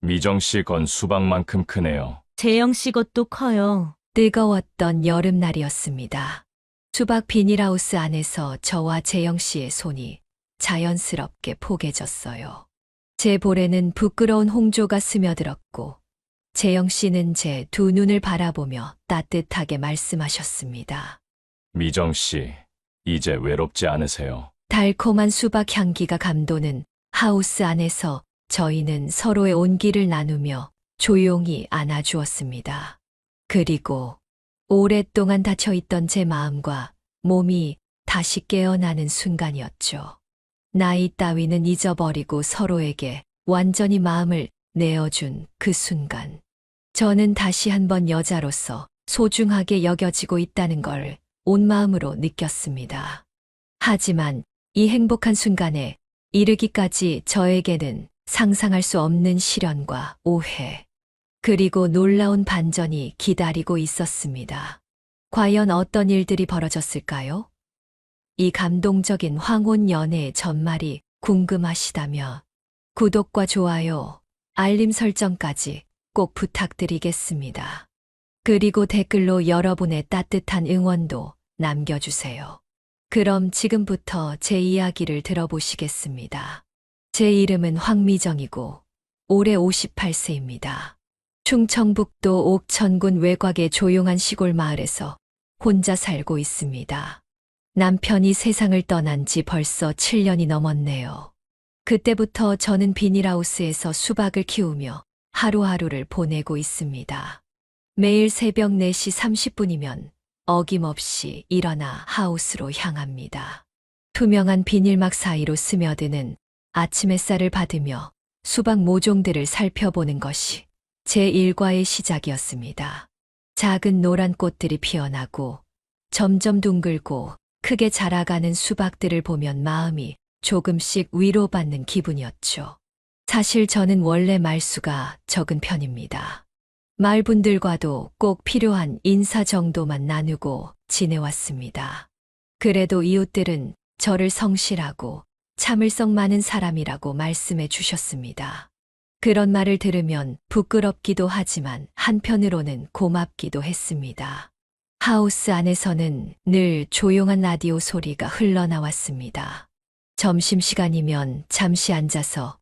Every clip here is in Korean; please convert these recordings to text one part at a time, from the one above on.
미정 씨 건 수박만큼 크네요. 재영 씨 것도 커요. 뜨거웠던 여름날이었습니다. 수박 비닐하우스 안에서 저와 재영 씨의 손이 자연스럽게 포개졌어요. 제 볼에는 부끄러운 홍조가 스며들었고, 재영 씨는 제 두 눈을 바라보며 따뜻하게 말씀하셨습니다. 미정 씨, 이제 외롭지 않으세요? 달콤한 수박 향기가 감도는 하우스 안에서 저희는 서로의 온기를 나누며 조용히 안아주었습니다. 그리고 오랫동안 닫혀있던 제 마음과 몸이 다시 깨어나는 순간이었죠. 나이 따위는 잊어버리고 서로에게 완전히 마음을 내어준 그 순간. 저는 다시 한번 여자로서 소중하게 여겨지고 있다는 걸 온 마음으로 느꼈습니다. 하지만 이 행복한 순간에 이르기까지 저에게는 상상할 수 없는 시련과 오해, 그리고 놀라운 반전이 기다리고 있었습니다. 과연 어떤 일들이 벌어졌을까요? 이 감동적인 황혼 연애의 전말이 궁금하시다면 구독과 좋아요, 알림 설정까지 꼭 부탁드리겠습니다. 그리고 댓글로 여러분의 따뜻한 응원도 남겨주세요. 그럼 지금부터 제 이야기를 들어보시겠습니다. 제 이름은 황미정이고 올해 58세입니다. 충청북도 옥천군 외곽의 조용한 시골 마을에서 혼자 살고 있습니다. 남편이 세상을 떠난 지 벌써 7년이 넘었네요. 그때부터 저는 비닐하우스에서 수박을 키우며 하루하루를 보내고 있습니다. 매일 새벽 4시 30분이면 어김없이 일어나 하우스로 향합니다. 투명한 비닐막 사이로 스며드는 아침 햇살을 받으며 수박 모종들을 살펴보는 것이 제 일과의 시작이었습니다. 작은 노란 꽃들이 피어나고 점점 둥글고 크게 자라가는 수박들을 보면 마음이 조금씩 위로받는 기분이었죠. 사실 저는 원래 말수가 적은 편입니다. 마을 분들과도 꼭 필요한 인사 정도만 나누고 지내왔습니다. 그래도 이웃들은 저를 성실하고 참을성 많은 사람이라고 말씀해 주셨습니다. 그런 말을 들으면 부끄럽기도 하지만 한편으로는 고맙기도 했습니다. 하우스 안에서는 늘 조용한 라디오 소리가 흘러나왔습니다. 점심시간이면 잠시 앉아서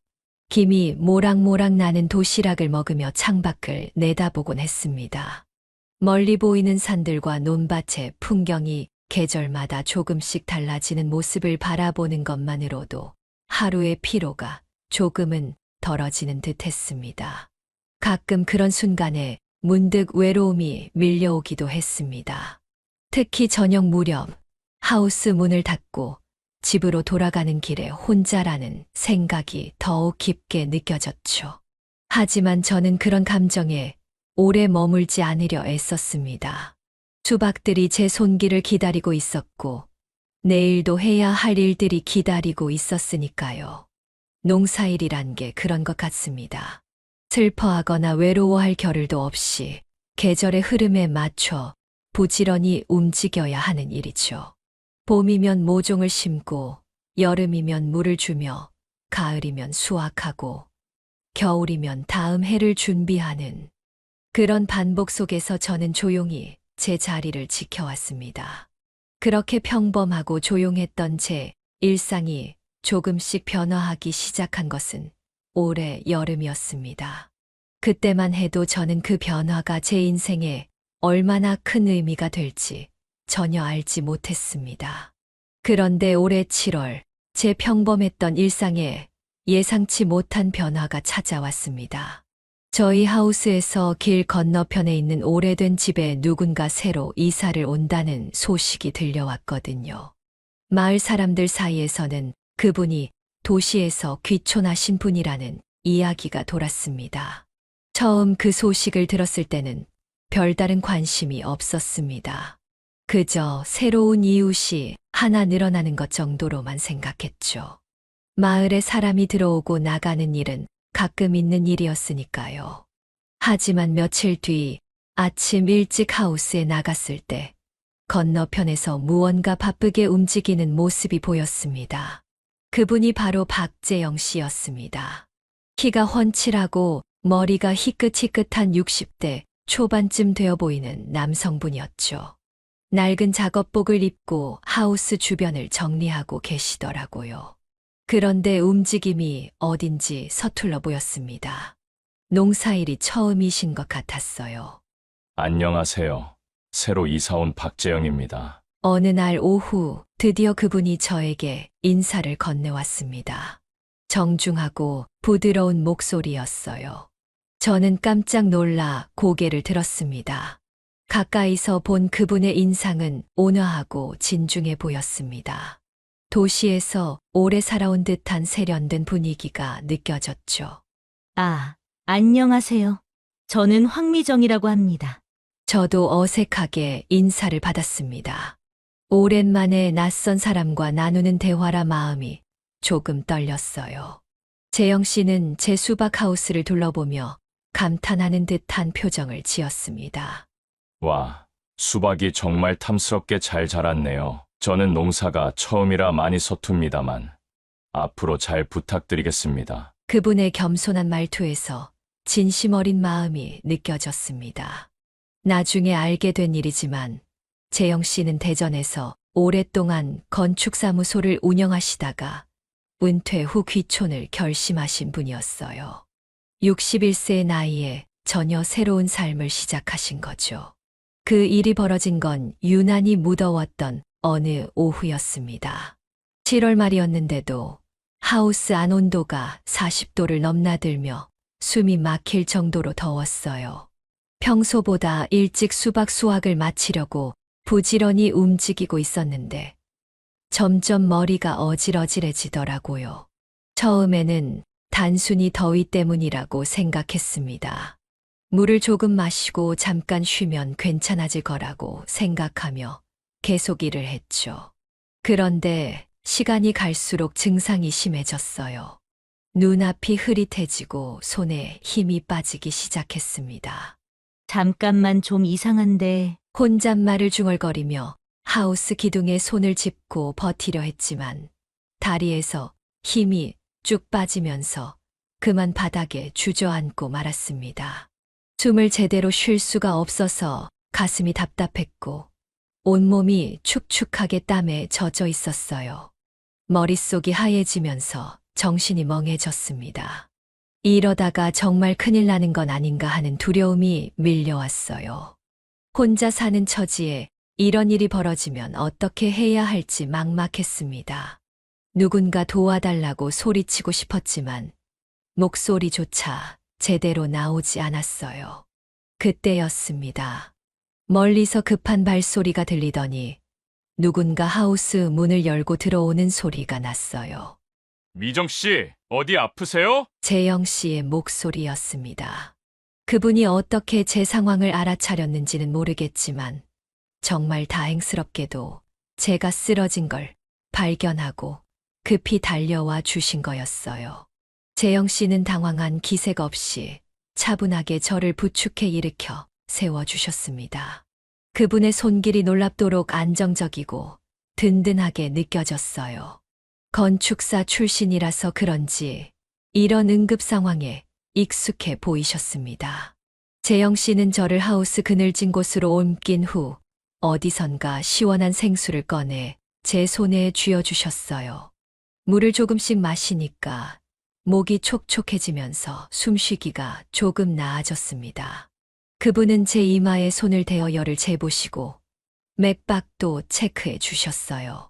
김이 모락모락 나는 도시락을 먹으며 창밖을 내다보곤 했습니다. 멀리 보이는 산들과 논밭의 풍경이 계절마다 조금씩 달라지는 모습을 바라보는 것만으로도 하루의 피로가 조금은 덜어지는 듯 했습니다. 가끔 그런 순간에 문득 외로움이 밀려오기도 했습니다. 특히 저녁 무렵 하우스 문을 닫고 집으로 돌아가는 길에 혼자라는 생각이 더욱 깊게 느껴졌죠. 하지만 저는 그런 감정에 오래 머물지 않으려 애썼습니다. 수박들이 제 손길을 기다리고 있었고 내일도 해야 할 일들이 기다리고 있었으니까요. 농사일이란 게 그런 것 같습니다. 슬퍼하거나 외로워할 겨를도 없이 계절의 흐름에 맞춰 부지런히 움직여야 하는 일이죠. 봄이면 모종을 심고, 여름이면 물을 주며, 가을이면 수확하고, 겨울이면 다음 해를 준비하는 그런 반복 속에서 저는 조용히 제 자리를 지켜왔습니다. 그렇게 평범하고 조용했던 제 일상이 조금씩 변화하기 시작한 것은 올해 여름이었습니다. 그때만 해도 저는 그 변화가 제 인생에 얼마나 큰 의미가 될지 전혀 알지 못했습니다. 그런데 올해 7월, 제 평범했던 일상에 예상치 못한 변화가 찾아왔습니다. 저희 하우스에서 길 건너편에 있는 오래된 집에 누군가 새로 이사를 온다는 소식이 들려왔거든요. 마을 사람들 사이에서는 그분이 도시에서 귀촌하신 분이라는 이야기가 돌았습니다. 처음 그 소식을 들었을 때는 별다른 관심이 없었습니다. 그저 새로운 이웃이 하나 늘어나는 것 정도로만 생각했죠. 마을에 사람이 들어오고 나가는 일은 가끔 있는 일이었으니까요. 하지만 며칠 뒤 아침 일찍 하우스에 나갔을 때 건너편에서 무언가 바쁘게 움직이는 모습이 보였습니다. 그분이 바로 박재영 씨였습니다. 키가 훤칠하고 머리가 희끗희끗한 60대 초반쯤 되어 보이는 남성분이었죠. 낡은 작업복을 입고 하우스 주변을 정리하고 계시더라고요. 그런데 움직임이 어딘지 서툴러 보였습니다. 농사일이 처음이신 것 같았어요. 안녕하세요. 새로 이사 온 박재영입니다. 어느 날 오후 드디어 그분이 저에게 인사를 건네왔습니다. 정중하고 부드러운 목소리였어요. 저는 깜짝 놀라 고개를 들었습니다. 가까이서 본 그분의 인상은 온화하고 진중해 보였습니다. 도시에서 오래 살아온 듯한 세련된 분위기가 느껴졌죠. 아, 안녕하세요. 저는 황미정이라고 합니다. 저도 어색하게 인사를 받았습니다. 오랜만에 낯선 사람과 나누는 대화라 마음이 조금 떨렸어요. 재영 씨는 제 수박 하우스를 둘러보며 감탄하는 듯한 표정을 지었습니다. 와, 수박이 정말 탐스럽게 잘 자랐네요. 저는 농사가 처음이라 많이 서툽니다만 앞으로 잘 부탁드리겠습니다. 그분의 겸손한 말투에서 진심 어린 마음이 느껴졌습니다. 나중에 알게 된 일이지만 재영 씨는 대전에서 오랫동안 건축사무소를 운영하시다가 은퇴 후 귀촌을 결심하신 분이었어요. 61세의 나이에 전혀 새로운 삶을 시작하신 거죠. 그 일이 벌어진 건 유난히 무더웠던 어느 오후였습니다. 7월 말이었는데도 하우스 안 온도가 40도를 넘나들며 숨이 막힐 정도로 더웠어요. 평소보다 일찍 수박 수확을 마치려고 부지런히 움직이고 있었는데 점점 머리가 어질어질해지더라고요. 처음에는 단순히 더위 때문이라고 생각했습니다. 물을 조금 마시고 잠깐 쉬면 괜찮아질 거라고 생각하며 계속 일을 했죠. 그런데 시간이 갈수록 증상이 심해졌어요. 눈앞이 흐릿해지고 손에 힘이 빠지기 시작했습니다. 잠깐만 좀 이상한데, 혼잣말을 중얼거리며 하우스 기둥에 손을 짚고 버티려 했지만 다리에서 힘이 쭉 빠지면서 그만 바닥에 주저앉고 말았습니다. 숨을 제대로 쉴 수가 없어서 가슴이 답답했고 온몸이 축축하게 땀에 젖어 있었어요. 머릿속이 하얘지면서 정신이 멍해졌습니다. 이러다가 정말 큰일 나는 건 아닌가 하는 두려움이 밀려왔어요. 혼자 사는 처지에 이런 일이 벌어지면 어떻게 해야 할지 막막했습니다. 누군가 도와달라고 소리치고 싶었지만 목소리조차 제대로 나오지 않았어요. 그때였습니다. 멀리서 급한 발소리가 들리더니 누군가 하우스 문을 열고 들어오는 소리가 났어요. 미정 씨, 어디 아프세요? 재영 씨의 목소리였습니다. 그분이 어떻게 제 상황을 알아차렸는지는 모르겠지만 정말 다행스럽게도 제가 쓰러진 걸 발견하고 급히 달려와 주신 거였어요. 재영 씨는 당황한 기색 없이 차분하게 저를 부축해 일으켜 세워주셨습니다. 그분의 손길이 놀랍도록 안정적이고 든든하게 느껴졌어요. 건축사 출신이라서 그런지 이런 응급 상황에 익숙해 보이셨습니다. 재영 씨는 저를 하우스 그늘진 곳으로 옮긴 후 어디선가 시원한 생수를 꺼내 제 손에 쥐어주셨어요. 물을 조금씩 마시니까 목이 촉촉해지면서 숨쉬기가 조금 나아졌습니다. 그분은 제 이마에 손을 대어 열을 재보시고 맥박도 체크해 주셨어요.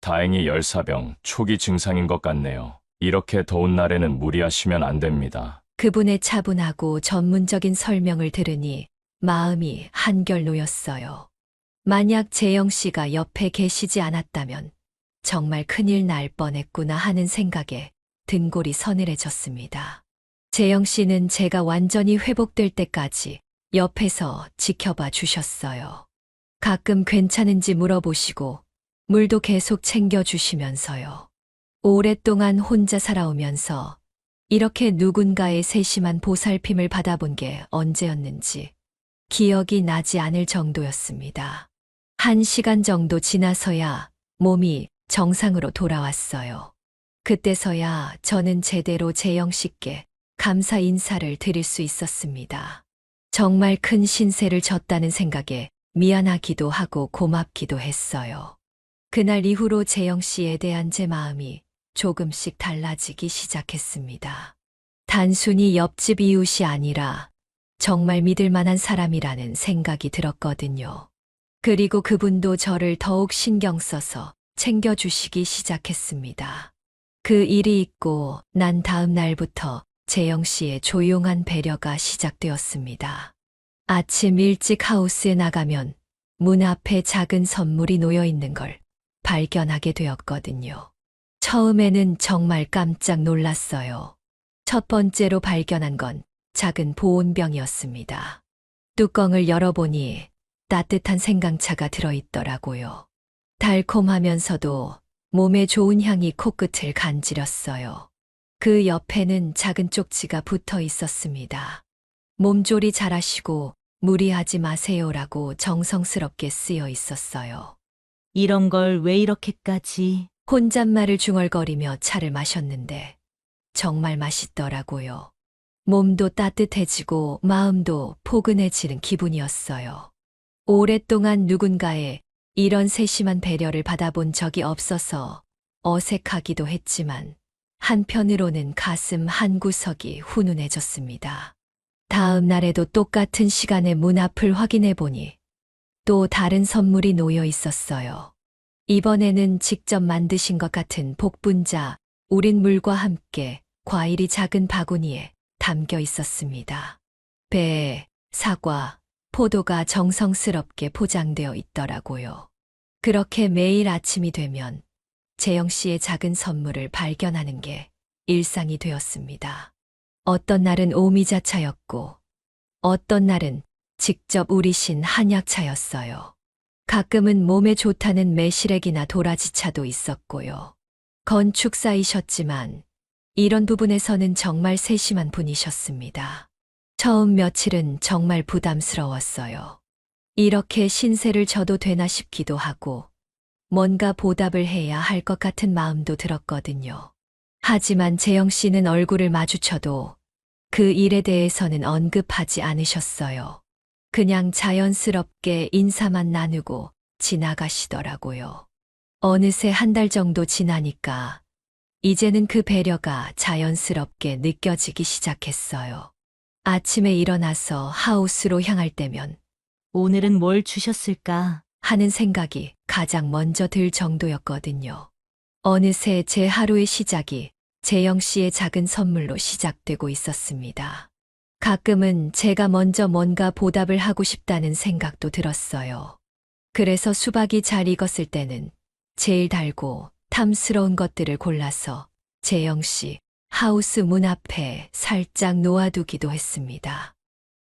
다행히 열사병 초기 증상인 것 같네요. 이렇게 더운 날에는 무리하시면 안 됩니다. 그분의 차분하고 전문적인 설명을 들으니 마음이 한결 놓였어요. 만약 재영 씨가 옆에 계시지 않았다면 정말 큰일 날 뻔했구나 하는 생각에 등골이 서늘해졌습니다. 재영 씨는 제가 완전히 회복될 때까지 옆에서 지켜봐 주셨어요. 가끔 괜찮은지 물어보시고 물도 계속 챙겨주시면서요. 오랫동안 혼자 살아오면서 이렇게 누군가의 세심한 보살핌을 받아본 게 언제였는지 기억이 나지 않을 정도였습니다. 1시간 정도 지나서야 몸이 정상으로 돌아왔어요. 그때서야 저는 제대로 재영 씨께 감사 인사를 드릴 수 있었습니다. 정말 큰 신세를 졌다는 생각에 미안하기도 하고 고맙기도 했어요. 그날 이후로 재영 씨에 대한 제 마음이 조금씩 달라지기 시작했습니다. 단순히 옆집 이웃이 아니라 정말 믿을 만한 사람이라는 생각이 들었거든요. 그리고 그분도 저를 더욱 신경 써서 챙겨주시기 시작했습니다. 그 일이 있고 난 다음 날부터 재영 씨의 조용한 배려가 시작되었습니다. 아침 일찍 하우스에 나가면 문 앞에 작은 선물이 놓여 있는 걸 발견하게 되었거든요. 처음에는 정말 깜짝 놀랐어요. 첫 번째로 발견한 건 작은 보온병이었습니다. 뚜껑을 열어보니 따뜻한 생강차가 들어있더라고요. 달콤하면서도 몸에 좋은 향이 코끝을 간지렸어요. 그 옆에는 작은 쪽지가 붙어 있었습니다. 몸조리 잘하시고 무리하지 마세요라고 정성스럽게 쓰여 있었어요. 이런 걸 왜 이렇게까지. 혼잣말을 중얼거리며 차를 마셨는데 정말 맛있더라고요. 몸도 따뜻해지고 마음도 포근해지는 기분이었어요. 오랫동안 누군가의 이런 세심한 배려를 받아본 적이 없어서 어색하기도 했지만 한편으로는 가슴 한구석이 훈훈해졌습니다. 다음 날에도 똑같은 시간에 문 앞을 확인해 보니 또 다른 선물이 놓여 있었어요. 이번에는 직접 만드신 것 같은 복분자, 우린 물과 함께 과일이 작은 바구니에 담겨 있었습니다. 배, 사과, 포도가 정성스럽게 포장되어 있더라고요. 그렇게 매일 아침이 되면 재영 씨의 작은 선물을 발견하는 게 일상이 되었습니다. 어떤 날은 오미자차였고, 어떤 날은 직접 우리신 한약차였어요. 가끔은 몸에 좋다는 매실액이나 도라지차도 있었고요. 건축사이셨지만 이런 부분에서는 정말 세심한 분이셨습니다. 처음 며칠은 정말 부담스러웠어요. 이렇게 신세를 져도 되나 싶기도 하고 뭔가 보답을 해야 할 것 같은 마음도 들었거든요. 하지만 재영 씨는 얼굴을 마주쳐도 그 일에 대해서는 언급하지 않으셨어요. 그냥 자연스럽게 인사만 나누고 지나가시더라고요. 어느새 한 달 정도 지나니까 이제는 그 배려가 자연스럽게 느껴지기 시작했어요. 아침에 일어나서 하우스로 향할 때면 오늘은 뭘 주셨을까? 하는 생각이 가장 먼저 들 정도였거든요. 어느새 제 하루의 시작이 재영 씨의 작은 선물로 시작되고 있었습니다. 가끔은 제가 먼저 뭔가 보답을 하고 싶다는 생각도 들었어요. 그래서 수박이 잘 익었을 때는 제일 달고 탐스러운 것들을 골라서 재영 씨 하우스 문 앞에 살짝 놓아두기도 했습니다.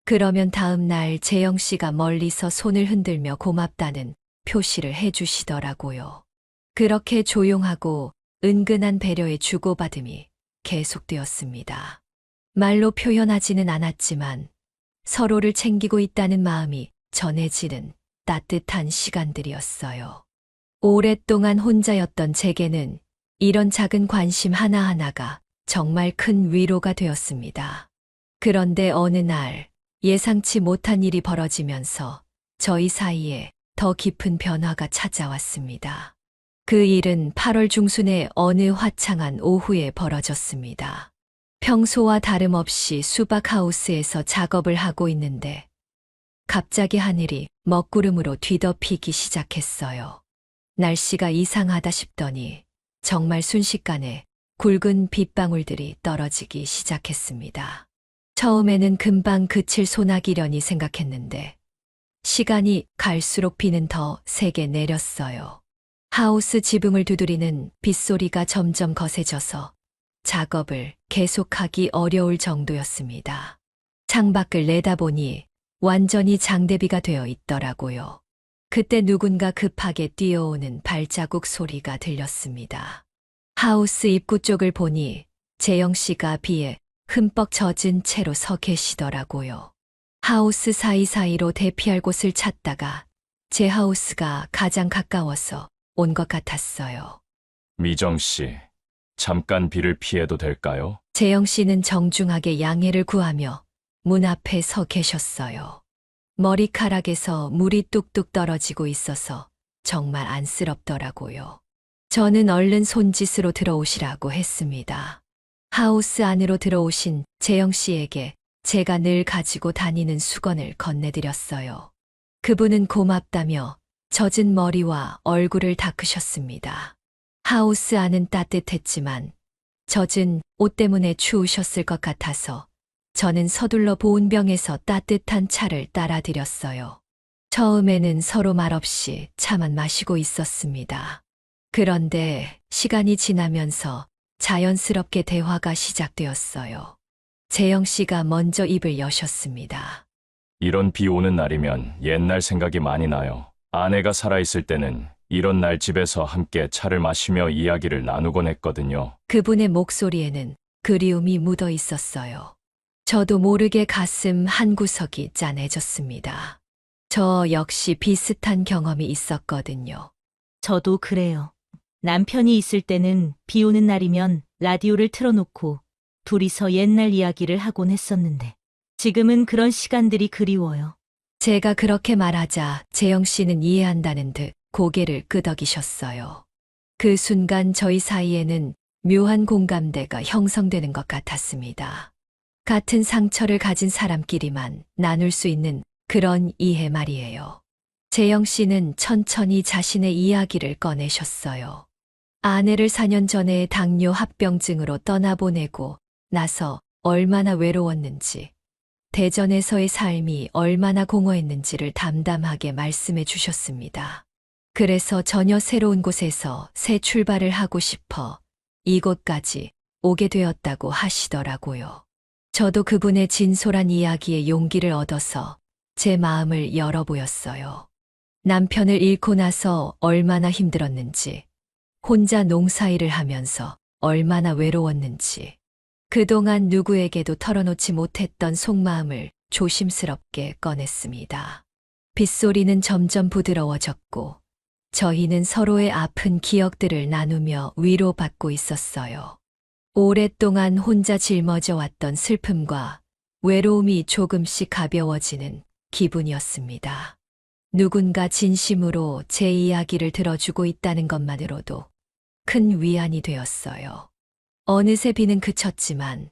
그러면 다음 날 재영 씨가 멀리서 손을 흔들며 고맙다는 표시를 해주시더라고요. 그렇게 조용하고 은근한 배려의 주고받음이 계속되었습니다. 말로 표현하지는 않았지만 서로를 챙기고 있다는 마음이 전해지는 따뜻한 시간들이었어요. 오랫동안 혼자였던 제게는 이런 작은 관심 하나하나가 정말 큰 위로가 되었습니다. 그런데 어느 날 예상치 못한 일이 벌어지면서 저희 사이에 더 깊은 변화가 찾아왔습니다. 그 일은 8월 중순의 어느 화창한 오후에 벌어졌습니다. 평소와 다름없이 수박하우스에서 작업을 하고 있는데 갑자기 하늘이 먹구름으로 뒤덮이기 시작했어요. 날씨가 이상하다 싶더니 정말 순식간에 굵은 빗방울들이 떨어지기 시작했습니다. 처음에는 금방 그칠 소나기려니 생각했는데 시간이 갈수록 비는 더 세게 내렸어요. 하우스 지붕을 두드리는 빗소리가 점점 거세져서 작업을 계속하기 어려울 정도였습니다. 창밖을 내다보니 완전히 장대비가 되어 있더라고요. 그때 누군가 급하게 뛰어오는 발자국 소리가 들렸습니다. 하우스 입구 쪽을 보니 재영 씨가 비에 흠뻑 젖은 채로 서 계시더라고요. 하우스 사이사이로 대피할 곳을 찾다가 제 하우스가 가장 가까워서 온 것 같았어요. 미정 씨, 잠깐 비를 피해도 될까요? 재영 씨는 정중하게 양해를 구하며 문 앞에 서 계셨어요. 머리카락에서 물이 뚝뚝 떨어지고 있어서 정말 안쓰럽더라고요. 저는 얼른 손짓으로 들어오시라고 했습니다. 하우스 안으로 들어오신 재영 씨에게 제가 늘 가지고 다니는 수건을 건네드렸어요. 그분은 고맙다며 젖은 머리와 얼굴을 닦으셨습니다. 하우스 안은 따뜻했지만 젖은 옷 때문에 추우셨을 것 같아서 저는 서둘러 보온병에서 따뜻한 차를 따라드렸어요. 처음에는 서로 말없이 차만 마시고 있었습니다. 그런데 시간이 지나면서 자연스럽게 대화가 시작되었어요. 재영 씨가 먼저 입을 여셨습니다. 이런 비 오는 날이면 옛날 생각이 많이 나요. 아내가 살아있을 때는 이런 날 집에서 함께 차를 마시며 이야기를 나누곤 했거든요. 그분의 목소리에는 그리움이 묻어 있었어요. 저도 모르게 가슴 한구석이 짠해졌습니다. 저 역시 비슷한 경험이 있었거든요. 저도 그래요. 남편이 있을 때는 비 오는 날이면 라디오를 틀어놓고 둘이서 옛날 이야기를 하곤 했었는데 지금은 그런 시간들이 그리워요. 제가 그렇게 말하자 재영 씨는 이해한다는 듯 고개를 끄덕이셨어요. 그 순간 저희 사이에는 묘한 공감대가 형성되는 것 같았습니다. 같은 상처를 가진 사람끼리만 나눌 수 있는 그런 이해 말이에요. 재영 씨는 천천히 자신의 이야기를 꺼내셨어요. 아내를 4년 전에 당뇨 합병증으로 떠나보내고 나서 얼마나 외로웠는지, 대전에서의 삶이 얼마나 공허했는지를 담담하게 말씀해 주셨습니다. 그래서 전혀 새로운 곳에서 새 출발을 하고 싶어 이곳까지 오게 되었다고 하시더라고요. 저도 그분의 진솔한 이야기에 용기를 얻어서 제 마음을 열어보였어요. 남편을 잃고 나서 얼마나 힘들었는지, 혼자 농사일을 하면서 얼마나 외로웠는지, 그동안 누구에게도 털어놓지 못했던 속마음을 조심스럽게 꺼냈습니다. 빗소리는 점점 부드러워졌고, 저희는 서로의 아픈 기억들을 나누며 위로받고 있었어요. 오랫동안 혼자 짊어져 왔던 슬픔과 외로움이 조금씩 가벼워지는 기분이었습니다. 누군가 진심으로 제 이야기를 들어주고 있다는 것만으로도 큰 위안이 되었어요. 어느새 비는 그쳤지만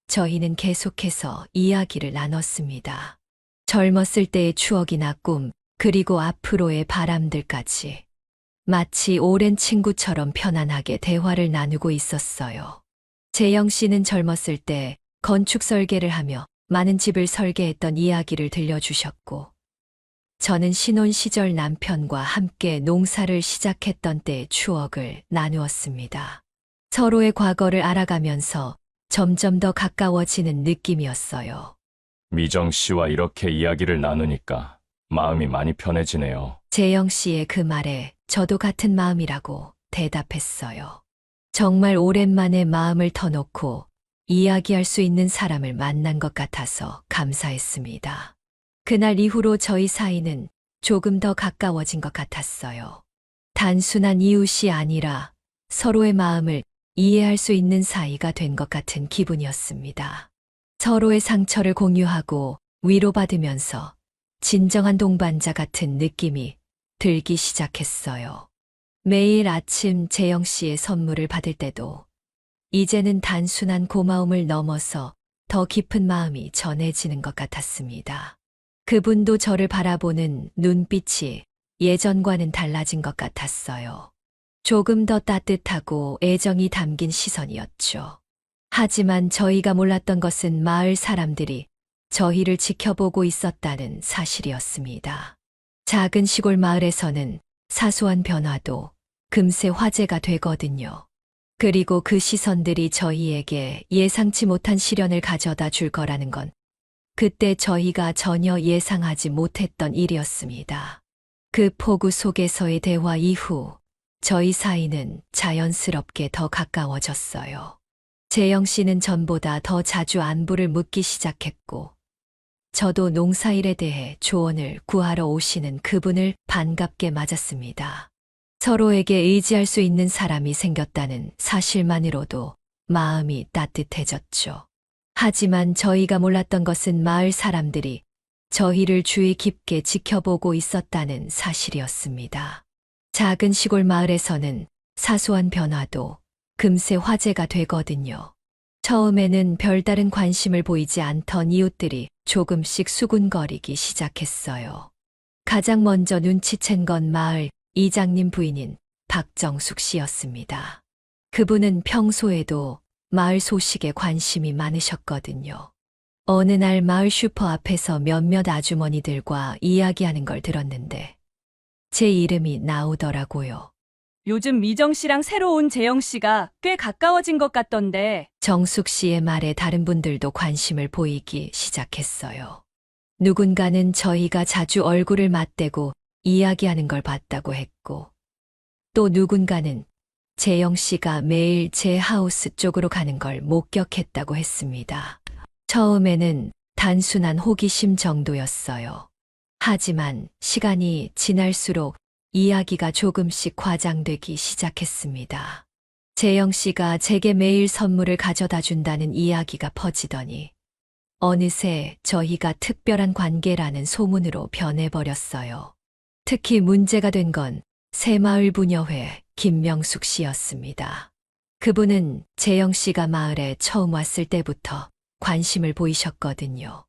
저희는 계속해서 이야기를 나눴습니다. 젊었을 때의 추억이나 꿈, 그리고 앞으로의 바람들까지 마치 오랜 친구처럼 편안하게 대화를 나누고 있었어요. 재영 씨는 젊었을 때 건축 설계를 하며 많은 집을 설계했던 이야기를 들려주셨고, 저는 신혼 시절 남편과 함께 농사를 시작했던 때의 추억을 나누었습니다. 서로의 과거를 알아가면서 점점 더 가까워지는 느낌이었어요. 미정 씨와 이렇게 이야기를 나누니까 마음이 많이 편해지네요. 재영 씨의 그 말에 저도 같은 마음이라고 대답했어요. 정말 오랜만에 마음을 터놓고 이야기할 수 있는 사람을 만난 것 같아서 감사했습니다. 그날 이후로 저희 사이는 조금 더 가까워진 것 같았어요. 단순한 이웃이 아니라 서로의 마음을 이해할 수 있는 사이가 된 것 같은 기분이었습니다. 서로의 상처를 공유하고 위로받으면서 진정한 동반자 같은 느낌이 들기 시작했어요. 매일 아침 재영 씨의 선물을 받을 때도 이제는 단순한 고마움을 넘어서 더 깊은 마음이 전해지는 것 같았습니다. 그분도 저를 바라보는 눈빛이 예전과는 달라진 것 같았어요. 조금 더 따뜻하고 애정이 담긴 시선이었죠. 하지만 저희가 몰랐던 것은 마을 사람들이 저희를 지켜보고 있었다는 사실이었습니다. 작은 시골 마을에서는 사소한 변화도 금세 화제가 되거든요. 그리고 그 시선들이 저희에게 예상치 못한 시련을 가져다 줄 거라는 건 그때 저희가 전혀 예상하지 못했던 일이었습니다. 그 폭우 속에서의 대화 이후 저희 사이는 자연스럽게 더 가까워졌어요. 재영 씨는 전보다 더 자주 안부를 묻기 시작했고, 저도 농사일에 대해 조언을 구하러 오시는 그분을 반갑게 맞았습니다. 서로에게 의지할 수 있는 사람이 생겼다는 사실만으로도 마음이 따뜻해졌죠. 하지만 저희가 몰랐던 것은 마을 사람들이 저희를 주의 깊게 지켜보고 있었다는 사실이었습니다. 작은 시골 마을에서는 사소한 변화도 금세 화제가 되거든요. 처음에는 별다른 관심을 보이지 않던 이웃들이 조금씩 수군거리기 시작했어요. 가장 먼저 눈치챈 건 마을 이장님 부인인 박정숙 씨였습니다. 그분은 평소에도 마을 소식에 관심이 많으셨거든요. 어느 날 마을 슈퍼 앞에서 몇몇 아주머니들과 이야기하는 걸 들었는데 제 이름이 나오더라고요. 요즘 미정 씨랑 새로 온 재영 씨가 꽤 가까워진 것 같던데. 정숙 씨의 말에 다른 분들도 관심을 보이기 시작했어요. 누군가는 저희가 자주 얼굴을 맞대고 이야기하는 걸 봤다고 했고, 또 누군가는 재영 씨가 매일 제 하우스 쪽으로 가는 걸 목격했다고 했습니다. 처음에는 단순한 호기심 정도였어요. 하지만 시간이 지날수록 이야기가 조금씩 과장되기 시작했습니다. 재영 씨가 제게 매일 선물을 가져다 준다는 이야기가 퍼지더니 어느새 저희가 특별한 관계라는 소문으로 변해버렸어요. 특히 문제가 된 건 새마을 부녀회 김명숙 씨였습니다. 그분은 재영 씨가 마을에 처음 왔을 때부터 관심을 보이셨거든요.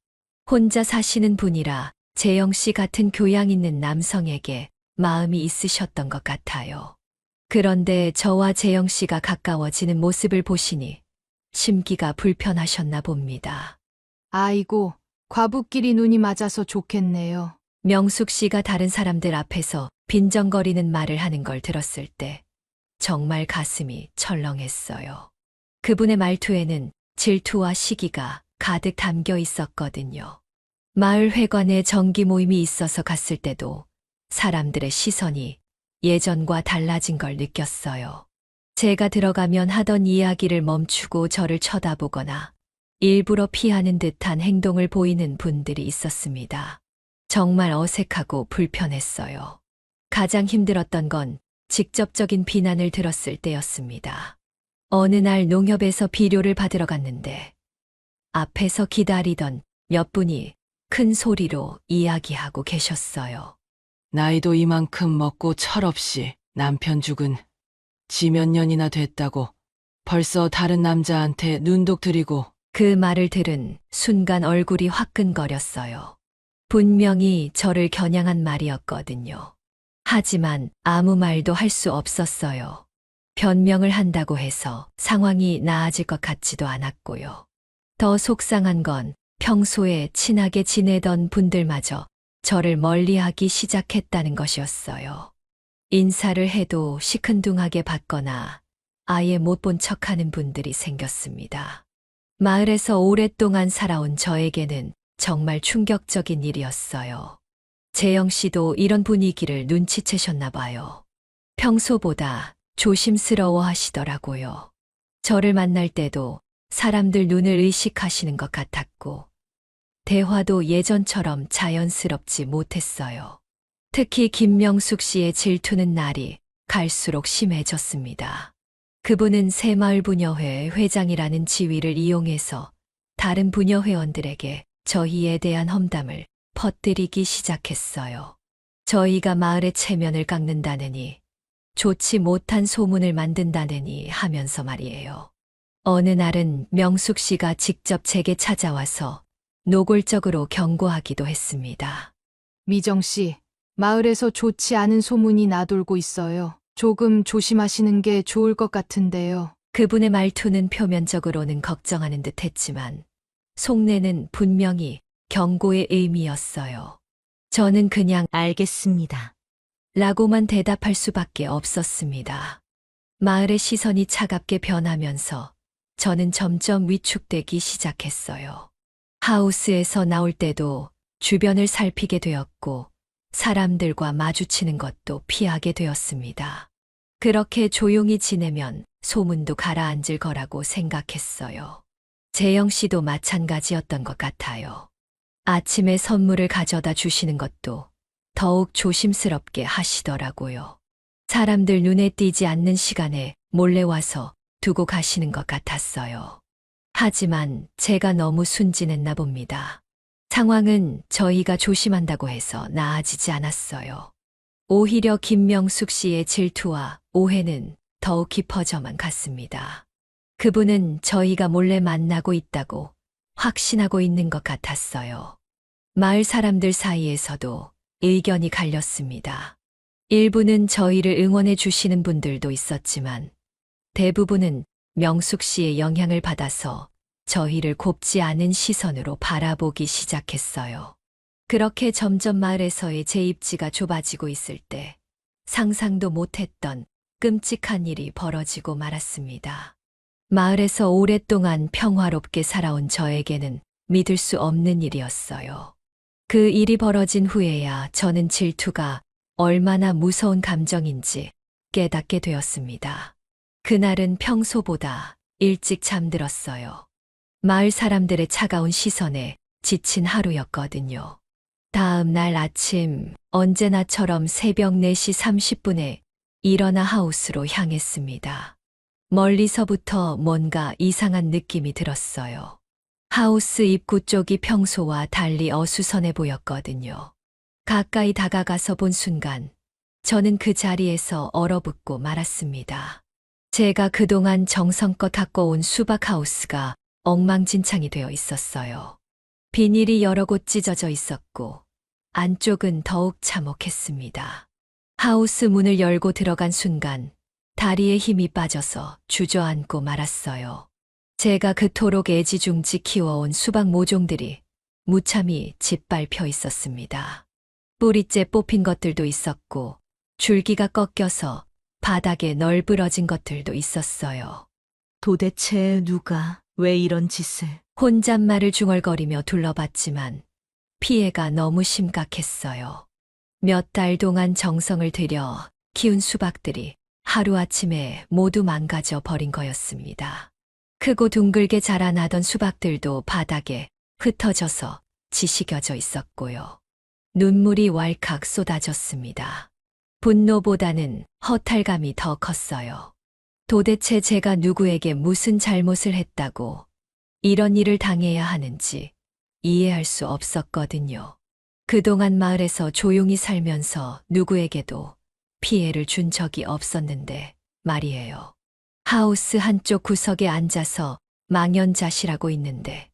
혼자 사시는 분이라 재영 씨 같은 교양 있는 남성에게 마음이 있으셨던 것 같아요. 그런데 저와 재영 씨가 가까워지는 모습을 보시니 심기가 불편하셨나 봅니다. 아이고, 과부끼리 눈이 맞아서 좋겠네요. 명숙 씨가 다른 사람들 앞에서 빈정거리는 말을 하는 걸 들었을 때 정말 가슴이 철렁했어요. 그분의 말투에는 질투와 시기가 가득 담겨 있었거든요. 마을 회관에 정기 모임이 있어서 갔을 때도 사람들의 시선이 예전과 달라진 걸 느꼈어요. 제가 들어가면 하던 이야기를 멈추고 저를 쳐다보거나 일부러 피하는 듯한 행동을 보이는 분들이 있었습니다. 정말 어색하고 불편했어요. 가장 힘들었던 건 직접적인 비난을 들었을 때였습니다. 어느 날 농협에서 비료를 받으러 갔는데 앞에서 기다리던 몇 분이 큰 소리로 이야기하고 계셨어요. 나이도 이만큼 먹고 철없이 남편 죽은 지 몇 년이나 됐다고 벌써 다른 남자한테 눈독 들이고. 그 말을 들은 순간 얼굴이 화끈거렸어요. 분명히 저를 겨냥한 말이었거든요. 하지만 아무 말도 할 수 없었어요. 변명을 한다고 해서 상황이 나아질 것 같지도 않았고요. 더 속상한 건 평소에 친하게 지내던 분들마저 저를 멀리하기 시작했다는 것이었어요. 인사를 해도 시큰둥하게 받거나 아예 못 본 척하는 분들이 생겼습니다. 마을에서 오랫동안 살아온 저에게는 정말 충격적인 일이었어요. 재영 씨도 이런 분위기를 눈치채셨나 봐요. 평소보다 조심스러워 하시더라고요. 저를 만날 때도 사람들 눈을 의식하시는 것 같았고, 대화도 예전처럼 자연스럽지 못했어요. 특히 김명숙 씨의 질투는 날이 갈수록 심해졌습니다. 그분은 새마을 부녀회 회장이라는 지위를 이용해서 다른 부녀 회원들에게 저희에 대한 험담을 퍼뜨리기 시작했어요. 저희가 마을의 체면을 깎는다느니, 좋지 못한 소문을 만든다느니 하면서 말이에요. 어느 날은 명숙 씨가 직접 제게 찾아와서 노골적으로 경고하기도 했습니다. 미정 씨, 마을에서 좋지 않은 소문이 나돌고 있어요. 조금 조심하시는 게 좋을 것 같은데요. 그분의 말투는 표면적으로는 걱정하는 듯 했지만 속내는 분명히 경고의 의미였어요. 저는 그냥 알겠습니다. 라고만 대답할 수밖에 없었습니다. 마을의 시선이 차갑게 변하면서 저는 점점 위축되기 시작했어요. 하우스에서 나올 때도 주변을 살피게 되었고 사람들과 마주치는 것도 피하게 되었습니다. 그렇게 조용히 지내면 소문도 가라앉을 거라고 생각했어요. 재영 씨도 마찬가지였던 것 같아요. 아침에 선물을 가져다 주시는 것도 더욱 조심스럽게 하시더라고요. 사람들 눈에 띄지 않는 시간에 몰래 와서 두고 가시는 것 같았어요. 하지만 제가 너무 순진했나 봅니다. 상황은 저희가 조심한다고 해서 나아지지 않았어요. 오히려 김명숙 씨의 질투와 오해는 더욱 깊어져만 갔습니다. 그분은 저희가 몰래 만나고 있다고 확신하고 있는 것 같았어요. 마을 사람들 사이에서도 의견이 갈렸습니다. 일부는 저희를 응원해 주시는 분들도 있었지만 대부분은 명숙 씨의 영향을 받아서 저희를 곱지 않은 시선으로 바라보기 시작했어요. 그렇게 점점 마을에서의 제 입지가 좁아지고 있을 때 상상도 못했던 끔찍한 일이 벌어지고 말았습니다. 마을에서 오랫동안 평화롭게 살아온 저에게는 믿을 수 없는 일이었어요. 그 일이 벌어진 후에야 저는 질투가 얼마나 무서운 감정인지 깨닫게 되었습니다. 그날은 평소보다 일찍 잠들었어요. 마을 사람들의 차가운 시선에 지친 하루였거든요. 다음 날 아침 언제나처럼 새벽 4시 30분에 일어나 하우스로 향했습니다. 멀리서부터 뭔가 이상한 느낌이 들었어요. 하우스 입구 쪽이 평소와 달리 어수선해 보였거든요. 가까이 다가가서 본 순간 저는 그 자리에서 얼어붙고 말았습니다. 제가 그동안 정성껏 가꿔온 수박 하우스가 엉망진창이 되어 있었어요. 비닐이 여러 곳 찢어져 있었고 안쪽은 더욱 참혹했습니다. 하우스 문을 열고 들어간 순간 다리에 힘이 빠져서 주저앉고 말았어요. 제가 그토록 애지중지 키워온 수박 모종들이 무참히 짓밟혀 있었습니다. 뿌리째 뽑힌 것들도 있었고 줄기가 꺾여서 바닥에 널브러진 것들도 있었어요. 도대체 누가 왜 이런 짓을? 혼잣말을 중얼거리며 둘러봤지만 피해가 너무 심각했어요. 몇 달 동안 정성을 들여 키운 수박들이 하루아침에 모두 망가져 버린 거였습니다. 크고 둥글게 자라나던 수박들도 바닥에 흩어져서 지식여져 있었고요. 눈물이 왈칵 쏟아졌습니다. 분노보다는 허탈감이 더 컸어요. 도대체 제가 누구에게 무슨 잘못을 했다고 이런 일을 당해야 하는지 이해할 수 없었거든요. 그동안 마을에서 조용히 살면서 누구에게도 피해를 준 적이 없었는데 말이에요. 하우스 한쪽 구석에 앉아서 망연자실하고 있는데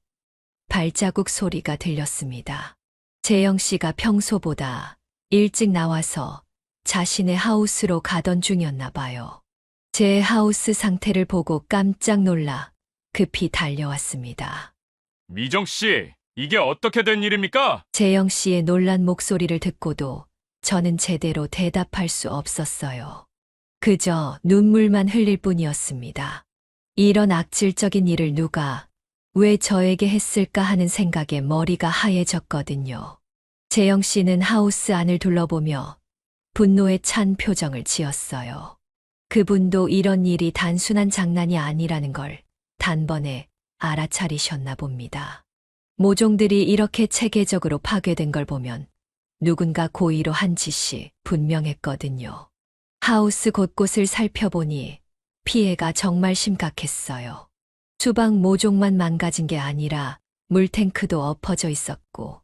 발자국 소리가 들렸습니다. 재영 씨가 평소보다 일찍 나와서 자신의 하우스로 가던 중이었나 봐요. 제 하우스 상태를 보고 깜짝 놀라 급히 달려왔습니다. 미정 씨, 이게 어떻게 된 일입니까? 재영 씨의 놀란 목소리를 듣고도 저는 제대로 대답할 수 없었어요. 그저 눈물만 흘릴 뿐이었습니다. 이런 악질적인 일을 누가 왜 저에게 했을까 하는 생각에 머리가 하얘졌거든요. 재영 씨는 하우스 안을 둘러보며 분노에 찬 표정을 지었어요. 그분도 이런 일이 단순한 장난이 아니라는 걸 단번에 알아차리셨나 봅니다. 모종들이 이렇게 체계적으로 파괴된 걸 보면 누군가 고의로 한 짓이 분명했거든요. 하우스 곳곳을 살펴보니 피해가 정말 심각했어요. 수박 모종만 망가진 게 아니라 물탱크도 엎어져 있었고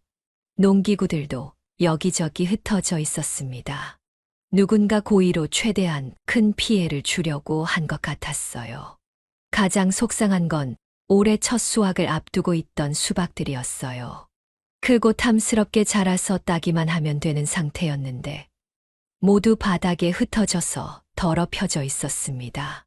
농기구들도 여기저기 흩어져 있었습니다. 누군가 고의로 최대한 큰 피해를 주려고 한 것 같았어요. 가장 속상한 건 올해 첫 수확을 앞두고 있던 수박들이었어요. 크고 탐스럽게 자라서 따기만 하면 되는 상태였는데 모두 바닥에 흩어져서 더럽혀져 있었습니다.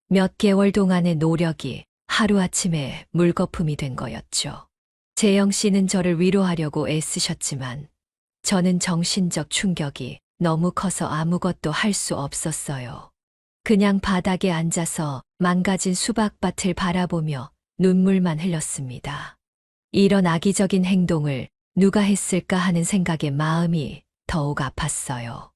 몇 개월 동안의 노력이 하루아침에 물거품이 된 거였죠. 재영 씨는 저를 위로하려고 애쓰셨지만 저는 정신적 충격이 너무 커서 아무것도 할 수 없었어요. 그냥 바닥에 앉아서 망가진 수박밭을 바라보며 눈물만 흘렸습니다. 이런 악의적인 행동을 누가 했을까 하는 생각에 마음이 더욱 아팠어요.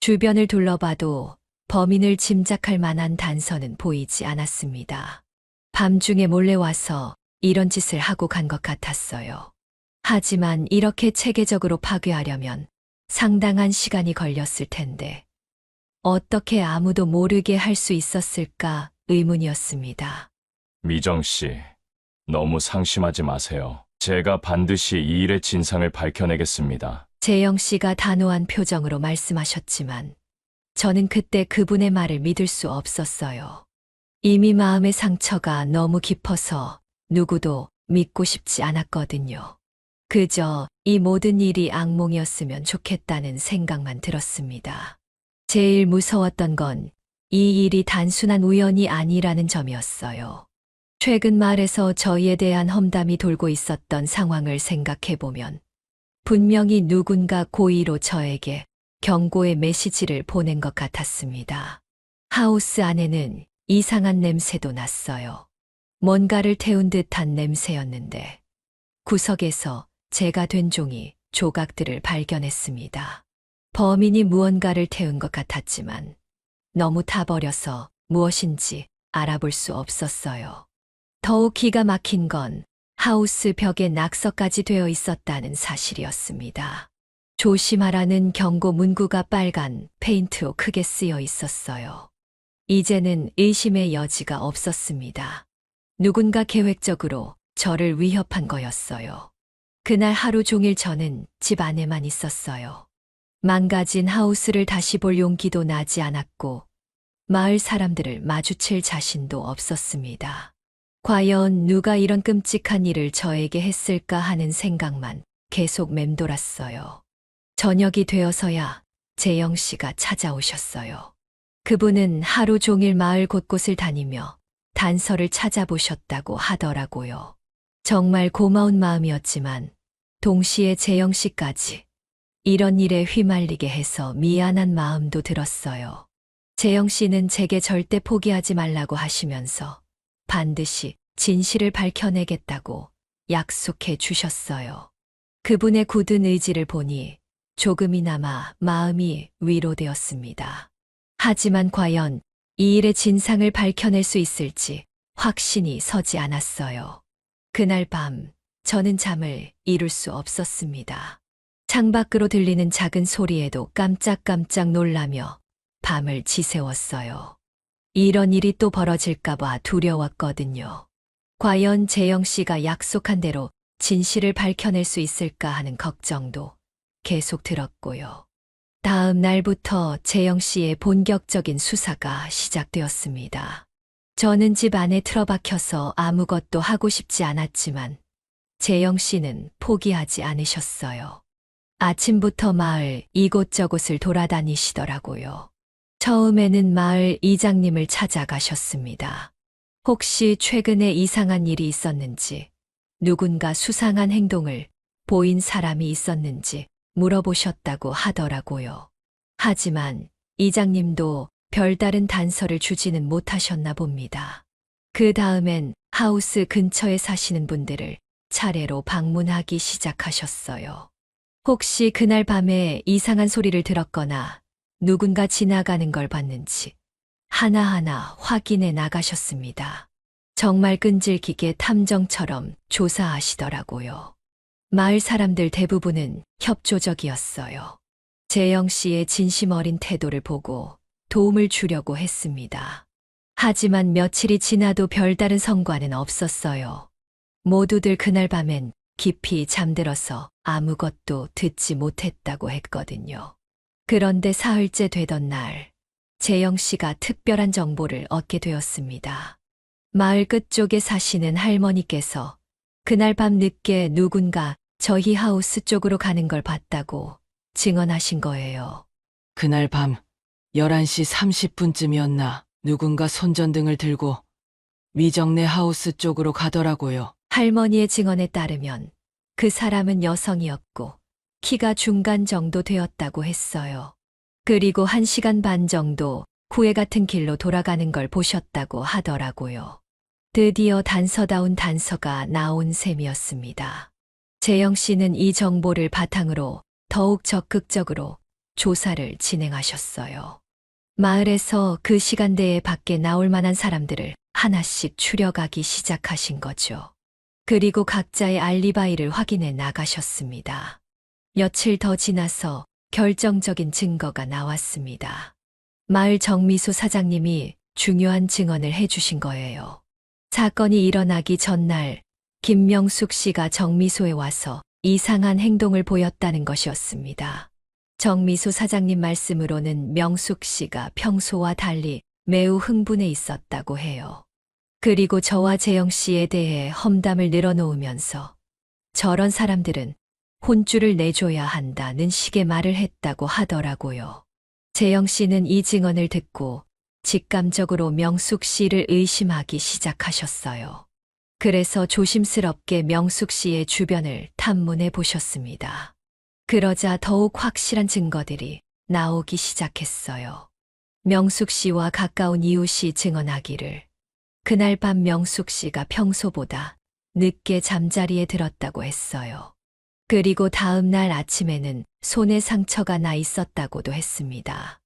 주변을 둘러봐도 범인을 짐작할 만한 단서는 보이지 않았습니다. 밤중에 몰래 와서 이런 짓을 하고 간 것 같았어요. 하지만 이렇게 체계적으로 파괴하려면 상당한 시간이 걸렸을 텐데 어떻게 아무도 모르게 할 수 있었을까 의문이었습니다. 미정 씨, 너무 상심하지 마세요. 제가 반드시 이 일의 진상을 밝혀내겠습니다. 재영 씨가 단호한 표정으로 말씀하셨지만 저는 그때 그분의 말을 믿을 수 없었어요. 이미 마음의 상처가 너무 깊어서 누구도 믿고 싶지 않았거든요. 그저 이 모든 일이 악몽이었으면 좋겠다는 생각만 들었습니다. 제일 무서웠던 건 이 일이 단순한 우연이 아니라는 점이었어요. 최근 말에서 저희에 대한 험담이 돌고 있었던 상황을 생각해보면 분명히 누군가 고의로 저에게 경고의 메시지를 보낸 것 같았습니다. 하우스 안에는 이상한 냄새도 났어요. 뭔가를 태운 듯한 냄새였는데 구석에서 제가 된 종이 조각들을 발견했습니다. 범인이 무언가를 태운 것 같았지만 너무 타버려서 무엇인지 알아볼 수 없었어요. 더욱 기가 막힌 건 하우스 벽에 낙서까지 되어 있었다는 사실이었습니다. 조심하라는 경고 문구가 빨간 페인트로 크게 쓰여 있었어요. 이제는 의심의 여지가 없었습니다. 누군가 계획적으로 저를 위협한 거였어요. 그날 하루 종일 저는 집 안에만 있었어요. 망가진 하우스를 다시 볼 용기도 나지 않았고 마을 사람들을 마주칠 자신도 없었습니다. 과연 누가 이런 끔찍한 일을 저에게 했을까 하는 생각만 계속 맴돌았어요. 저녁이 되어서야 재영 씨가 찾아오셨어요. 그분은 하루 종일 마을 곳곳을 다니며 단서를 찾아보셨다고 하더라고요. 정말 고마운 마음이었지만 동시에 재영 씨까지 이런 일에 휘말리게 해서 미안한 마음도 들었어요. 재영 씨는 제게 절대 포기하지 말라고 하시면서 반드시 진실을 밝혀내겠다고 약속해 주셨어요. 그분의 굳은 의지를 보니 조금이나마 마음이 위로되었습니다. 하지만 과연 이 일의 진상을 밝혀낼 수 있을지 확신이 서지 않았어요. 그날 밤 저는 잠을 이룰 수 없었습니다. 창밖으로 들리는 작은 소리에도 깜짝깜짝 놀라며 밤을 지새웠어요. 이런 일이 또 벌어질까봐 두려웠거든요. 과연 재영 씨가 약속한 대로 진실을 밝혀낼 수 있을까 하는 걱정도 계속 들었고요. 다음 날부터 재영 씨의 본격적인 수사가 시작되었습니다. 저는 집 안에 틀어박혀서 아무것도 하고 싶지 않았지만 재영 씨는 포기하지 않으셨어요. 아침부터 마을 이곳저곳을 돌아다니시더라고요. 처음에는 마을 이장님을 찾아가셨습니다. 혹시 최근에 이상한 일이 있었는지, 누군가 수상한 행동을 보인 사람이 있었는지 물어보셨다고 하더라고요. 하지만 이장님도 별다른 단서를 주지는 못하셨나 봅니다. 그 다음엔 하우스 근처에 사시는 분들을 차례로 방문하기 시작하셨어요. 혹시 그날 밤에 이상한 소리를 들었거나 누군가 지나가는 걸 봤는지 하나하나 확인해 나가셨습니다. 정말 끈질기게 탐정처럼 조사하시더라고요. 마을 사람들 대부분은 협조적이었어요. 재영 씨의 진심 어린 태도를 보고 도움을 주려고 했습니다. 하지만 며칠이 지나도 별다른 성과는 없었어요. 모두들 그날 밤엔 깊이 잠들어서 아무것도 듣지 못했다고 했거든요. 그런데 사흘째 되던 날, 재영 씨가 특별한 정보를 얻게 되었습니다. 마을 끝쪽에 사시는 할머니께서 그날 밤 늦게 누군가 저희 하우스 쪽으로 가는 걸 봤다고 증언하신 거예요. 그날 밤 11시 30분쯤이었나 누군가 손전등을 들고 미정네 하우스 쪽으로 가더라고요. 할머니의 증언에 따르면 그 사람은 여성이었고 키가 중간 정도 되었다고 했어요. 그리고 1시간 반 정도 후에 같은 길로 돌아가는 걸 보셨다고 하더라고요. 드디어 단서다운 단서가 나온 셈이었습니다. 재영 씨는 이 정보를 바탕으로 더욱 적극적으로 조사를 진행하셨어요. 마을에서 그 시간대에 밖에 나올 만한 사람들을 하나씩 추려가기 시작하신 거죠. 그리고 각자의 알리바이를 확인해 나가셨습니다. 며칠 더 지나서 결정적인 증거가 나왔습니다. 마을 정미소 사장님이 중요한 증언을 해주신 거예요. 사건이 일어나기 전날 김명숙 씨가 정미소에 와서 이상한 행동을 보였다는 것이었습니다. 정미소 사장님 말씀으로는 명숙 씨가 평소와 달리 매우 흥분해 있었다고 해요. 그리고 저와 재영 씨에 대해 험담을 늘어놓으면서 저런 사람들은 혼쭐을 내줘야 한다는 식의 말을 했다고 하더라고요. 재영 씨는 이 증언을 듣고 직감적으로 명숙 씨를 의심하기 시작하셨어요. 그래서 조심스럽게 명숙 씨의 주변을 탐문해 보셨습니다. 그러자 더욱 확실한 증거들이 나오기 시작했어요. 명숙 씨와 가까운 이웃이 증언하기를 그날 밤 명숙 씨가 평소보다 늦게 잠자리에 들었다고 했어요. 그리고 다음 날 아침에는 손에 상처가 나 있었다고도 했습니다.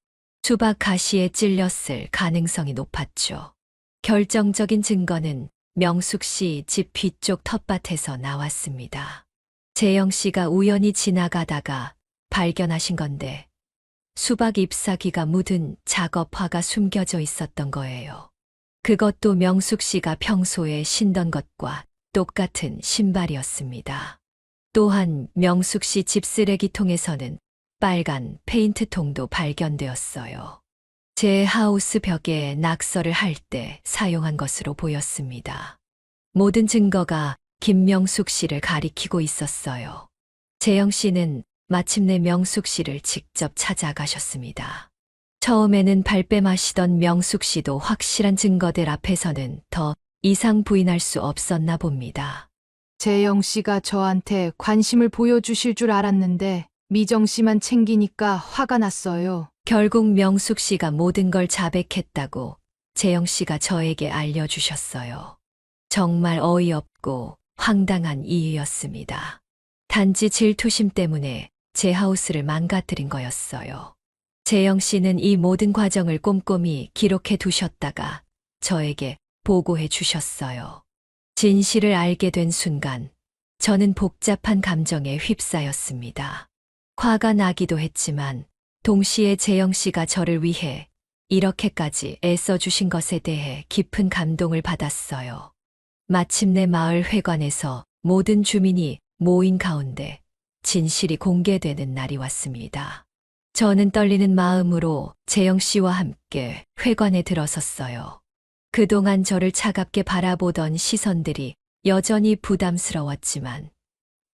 수박 가시에 찔렸을 가능성이 높았죠. 결정적인 증거는 명숙 씨 집 뒤쪽 텃밭에서 나왔습니다. 재영 씨가 우연히 지나가다가 발견하신 건데 수박 잎사귀가 묻은 작업화가 숨겨져 있었던 거예요. 그것도 명숙 씨가 평소에 신던 것과 똑같은 신발이었습니다. 또한 명숙 씨 집 쓰레기통에서는 빨간 페인트통도 발견되었어요. 제 하우스 벽에 낙서를 할 때 사용한 것으로 보였습니다. 모든 증거가 김명숙 씨를 가리키고 있었어요. 재영 씨는 마침내 명숙 씨를 직접 찾아가셨습니다. 처음에는 발뺌하시던 명숙 씨도 확실한 증거들 앞에서는 더 이상 부인할 수 없었나 봅니다. 재영 씨가 저한테 관심을 보여주실 줄 알았는데 미정 씨만 챙기니까 화가 났어요. 결국 명숙 씨가 모든 걸 자백했다고 재영 씨가 저에게 알려주셨어요. 정말 어이없고 황당한 이유였습니다. 단지 질투심 때문에 제 하우스를 망가뜨린 거였어요. 재영 씨는 이 모든 과정을 꼼꼼히 기록해 두셨다가 저에게 보고해 주셨어요. 진실을 알게 된 순간 저는 복잡한 감정에 휩싸였습니다. 화가 나기도 했지만 동시에 재영 씨가 저를 위해 이렇게까지 애써주신 것에 대해 깊은 감동을 받았어요. 마침내 마을 회관에서 모든 주민이 모인 가운데 진실이 공개되는 날이 왔습니다. 저는 떨리는 마음으로 재영 씨와 함께 회관에 들어섰어요. 그동안 저를 차갑게 바라보던 시선들이 여전히 부담스러웠지만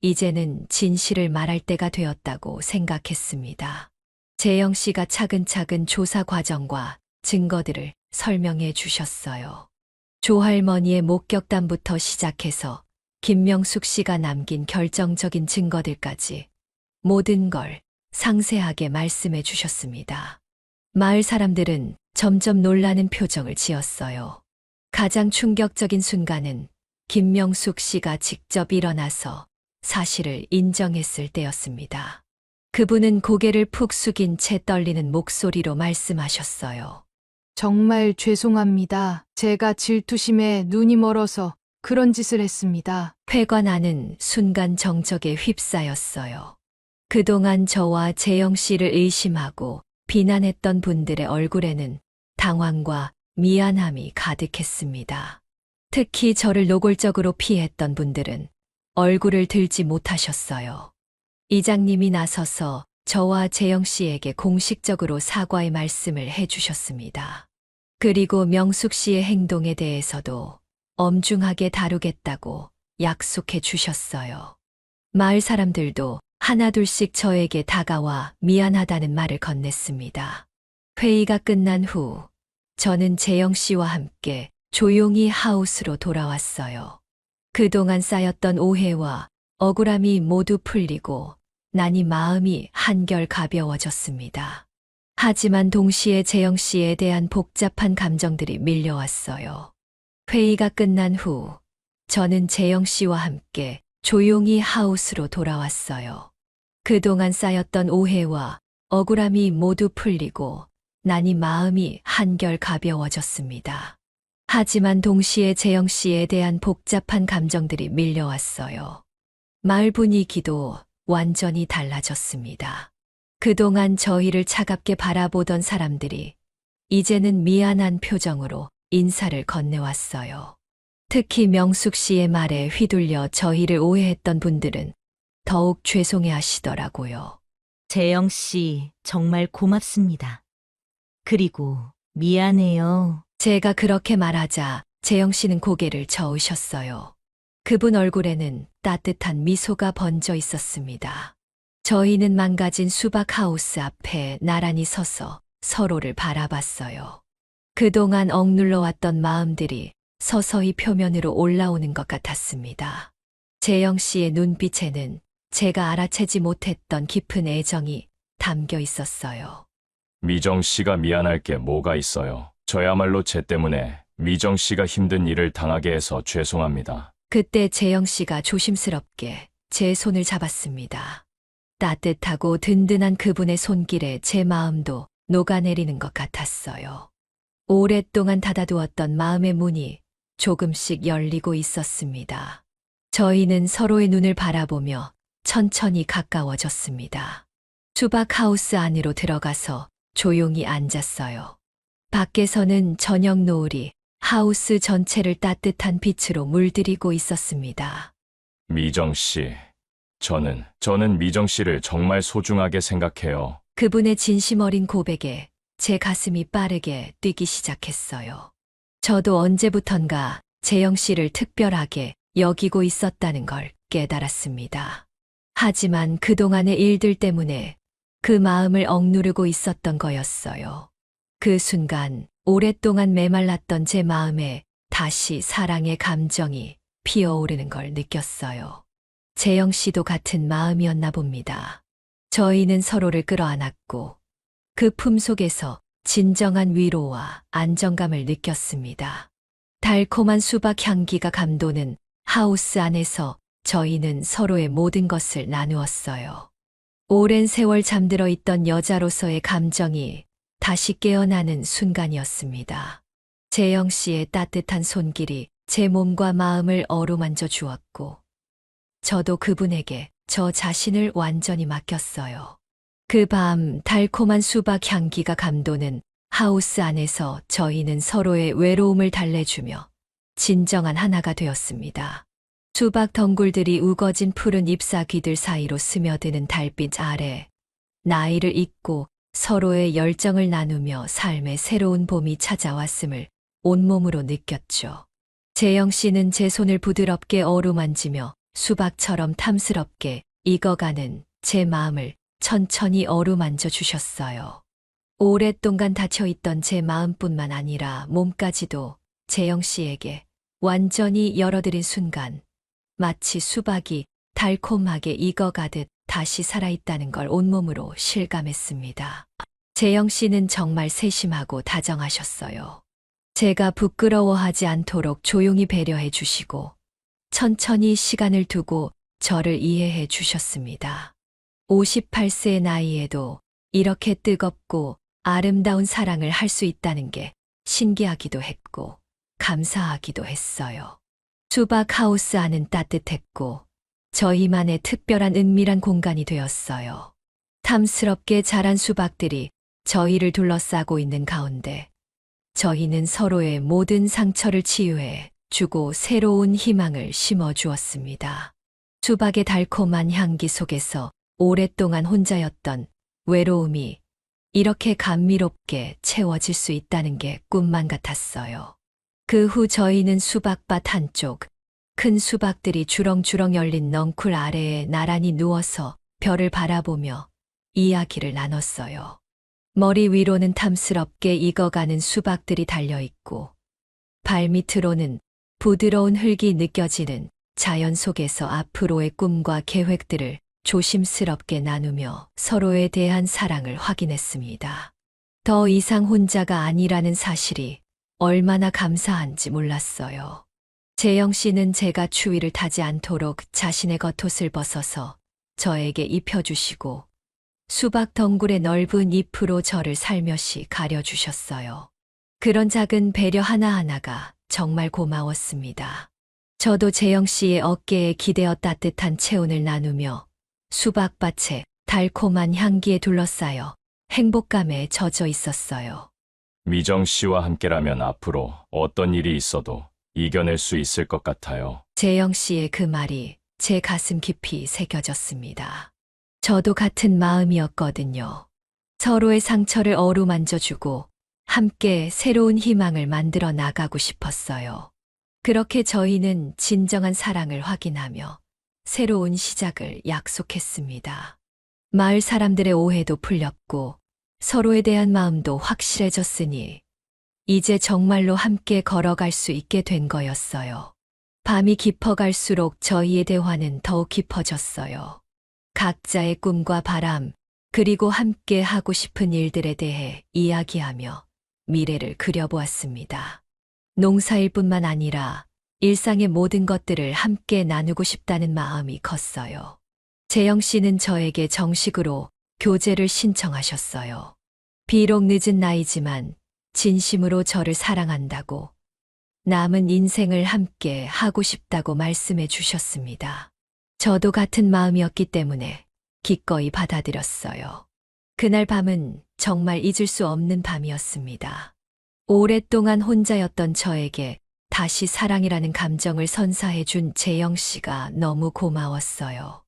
이제는 진실을 말할 때가 되었다고 생각했습니다. 재영 씨가 차근차근 조사 과정과 증거들을 설명해 주셨어요. 조할머니의 목격담부터 시작해서 김명숙 씨가 남긴 결정적인 증거들까지 모든 걸 상세하게 말씀해 주셨습니다. 마을 사람들은 점점 놀라는 표정을 지었어요. 가장 충격적인 순간은 김명숙 씨가 직접 일어나서 사실을 인정했을 때였습니다. 그분은 고개를 푹 숙인 채 떨리는 목소리로 말씀하셨어요. 정말 죄송합니다. 제가 질투심에 눈이 멀어서 그런 짓을 했습니다. 회관 안은 순간 정적에 휩싸였어요. 그동안 저와 재영 씨를 의심하고 비난했던 분들의 얼굴에는 당황과 미안함이 가득했습니다. 특히 저를 노골적으로 피했던 분들은 얼굴을 들지 못하셨어요. 이장님이 나서서 저와 재영 씨에게 공식적으로 사과의 말씀을 해주셨습니다. 그리고 명숙 씨의 행동에 대해서도 엄중하게 다루겠다고 약속해 주셨어요. 마을 사람들도 하나둘씩 저에게 다가와 미안하다는 말을 건넸습니다. 회의가 끝난 후 저는 재영 씨와 함께 조용히 하우스로 돌아왔어요. 그동안 쌓였던 오해와 억울함이 모두 풀리고 나니 마음이 한결 가벼워졌습니다. 하지만 동시에 재영 씨에 대한 복잡한 감정들이 밀려왔어요. 회의가 끝난 후 저는 재영 씨와 함께 조용히 하우스로 돌아왔어요. 그동안 쌓였던 오해와 억울함이 모두 풀리고 나니 마음이 한결 가벼워졌습니다. 하지만 동시에 재영 씨에 대한 복잡한 감정들이 밀려왔어요. 마을 분위기도 완전히 달라졌습니다. 그동안 저희를 차갑게 바라보던 사람들이 이제는 미안한 표정으로 인사를 건네왔어요. 특히 명숙 씨의 말에 휘둘려 저희를 오해했던 분들은 더욱 죄송해 하시더라고요. 재영 씨, 정말 고맙습니다. 그리고 미안해요. 제가 그렇게 말하자 재영 씨는 고개를 저으셨어요. 그분 얼굴에는 따뜻한 미소가 번져 있었습니다. 저희는 망가진 수박 하우스 앞에 나란히 서서 서로를 바라봤어요. 그동안 억눌러왔던 마음들이 서서히 표면으로 올라오는 것 같았습니다. 재영 씨의 눈빛에는 제가 알아채지 못했던 깊은 애정이 담겨 있었어요. 미정 씨가 미안할 게 뭐가 있어요. 저야말로 쟤 때문에 미정 씨가 힘든 일을 당하게 해서 죄송합니다. 그때 재영 씨가 조심스럽게 제 손을 잡았습니다. 따뜻하고 든든한 그분의 손길에 제 마음도 녹아내리는 것 같았어요. 오랫동안 닫아두었던 마음의 문이 조금씩 열리고 있었습니다. 저희는 서로의 눈을 바라보며 천천히 가까워졌습니다. 수박 하우스 안으로 들어가서 조용히 앉았어요. 밖에서는 저녁 노을이 하우스 전체를 따뜻한 빛으로 물들이고 있었습니다. 미정 씨, 저는 미정 씨를 정말 소중하게 생각해요. 그분의 진심 어린 고백에 제 가슴이 빠르게 뛰기 시작했어요. 저도 언제부턴가 재영 씨를 특별하게 여기고 있었다는 걸 깨달았습니다. 하지만 그동안의 일들 때문에 그 마음을 억누르고 있었던 거였어요. 그 순간 오랫동안 메말랐던 제 마음에 다시 사랑의 감정이 피어오르는 걸 느꼈어요. 재영 씨도 같은 마음이었나 봅니다. 저희는 서로를 끌어안았고 그 품 속에서 진정한 위로와 안정감을 느꼈습니다. 달콤한 수박 향기가 감도는 하우스 안에서 저희는 서로의 모든 것을 나누었어요. 오랜 세월 잠들어 있던 여자로서의 감정이 다시 깨어나는 순간이었습니다. 재영 씨의 따뜻한 손길이 제 몸과 마음을 어루만져 주었고, 저도 그분에게 저 자신을 완전히 맡겼어요. 그 밤 달콤한 수박 향기가 감도는 하우스 안에서 저희는 서로의 외로움을 달래주며 진정한 하나가 되었습니다. 수박 덩굴들이 우거진 푸른 잎사귀들 사이로 스며드는 달빛 아래 나이를 잊고 서로의 열정을 나누며 삶의 새로운 봄이 찾아왔음을 온몸으로 느꼈죠. 재영 씨는 제 손을 부드럽게 어루만지며 수박처럼 탐스럽게 익어가는 제 마음을 천천히 어루만져 주셨어요. 오랫동안 닫혀있던 제 마음뿐만 아니라 몸까지도 재영 씨에게 완전히 열어드린 순간 마치 수박이 달콤하게 익어가듯 다시 살아있다는 걸 온몸으로 실감했습니다. 재영 씨는 정말 세심하고 다정하셨어요. 제가 부끄러워하지 않도록 조용히 배려해 주시고 천천히 시간을 두고 저를 이해해 주셨습니다. 58세의 나이에도 이렇게 뜨겁고 아름다운 사랑을 할 수 있다는 게 신기하기도 했고 감사하기도 했어요. 수박 하우스 안은 따뜻했고 저희만의 특별한 은밀한 공간이 되었어요. 탐스럽게 자란 수박들이 저희를 둘러싸고 있는 가운데 저희는 서로의 모든 상처를 치유해 주고 새로운 희망을 심어 주었습니다. 수박의 달콤한 향기 속에서 오랫동안 혼자였던 외로움이 이렇게 감미롭게 채워질 수 있다는 게 꿈만 같았어요. 그 후 저희는 수박밭 한쪽, 큰 수박들이 주렁주렁 열린 넝쿨 아래에 나란히 누워서 별을 바라보며 이야기를 나눴어요. 머리 위로는 탐스럽게 익어가는 수박들이 달려있고 발밑으로는 부드러운 흙이 느껴지는 자연 속에서 앞으로의 꿈과 계획들을 조심스럽게 나누며 서로에 대한 사랑을 확인했습니다. 더 이상 혼자가 아니라는 사실이 얼마나 감사한지 몰랐어요. 재영 씨는 제가 추위를 타지 않도록 자신의 겉옷을 벗어서 저에게 입혀주시고 수박 덩굴의 넓은 잎으로 저를 살며시 가려주셨어요. 그런 작은 배려 하나하나가 정말 고마웠습니다. 저도 재영 씨의 어깨에 기대어 따뜻한 체온을 나누며 수박밭의 달콤한 향기에 둘러싸여 행복감에 젖어 있었어요. 미정 씨와 함께라면 앞으로 어떤 일이 있어도 이겨낼 수 있을 것 같아요. 재영 씨의 그 말이 제 가슴 깊이 새겨졌습니다. 저도 같은 마음이었거든요. 서로의 상처를 어루만져주고 함께 새로운 희망을 만들어 나가고 싶었어요. 그렇게 저희는 진정한 사랑을 확인하며 새로운 시작을 약속했습니다. 마을 사람들의 오해도 풀렸고 서로에 대한 마음도 확실해졌으니 이제 정말로 함께 걸어갈 수 있게 된 거였어요. 밤이 깊어갈수록 저희의 대화는 더욱 깊어졌어요. 각자의 꿈과 바람, 그리고 함께 하고 싶은 일들에 대해 이야기하며 미래를 그려보았습니다. 농사일뿐만 아니라 일상의 모든 것들을 함께 나누고 싶다는 마음이 컸어요. 재영 씨는 저에게 정식으로 교제를 신청하셨어요. 비록 늦은 나이지만 진심으로 저를 사랑한다고, 남은 인생을 함께 하고 싶다고 말씀해 주셨습니다. 저도 같은 마음이었기 때문에 기꺼이 받아들였어요. 그날 밤은 정말 잊을 수 없는 밤이었습니다. 오랫동안 혼자였던 저에게 다시 사랑이라는 감정을 선사해 준 재영 씨가 너무 고마웠어요.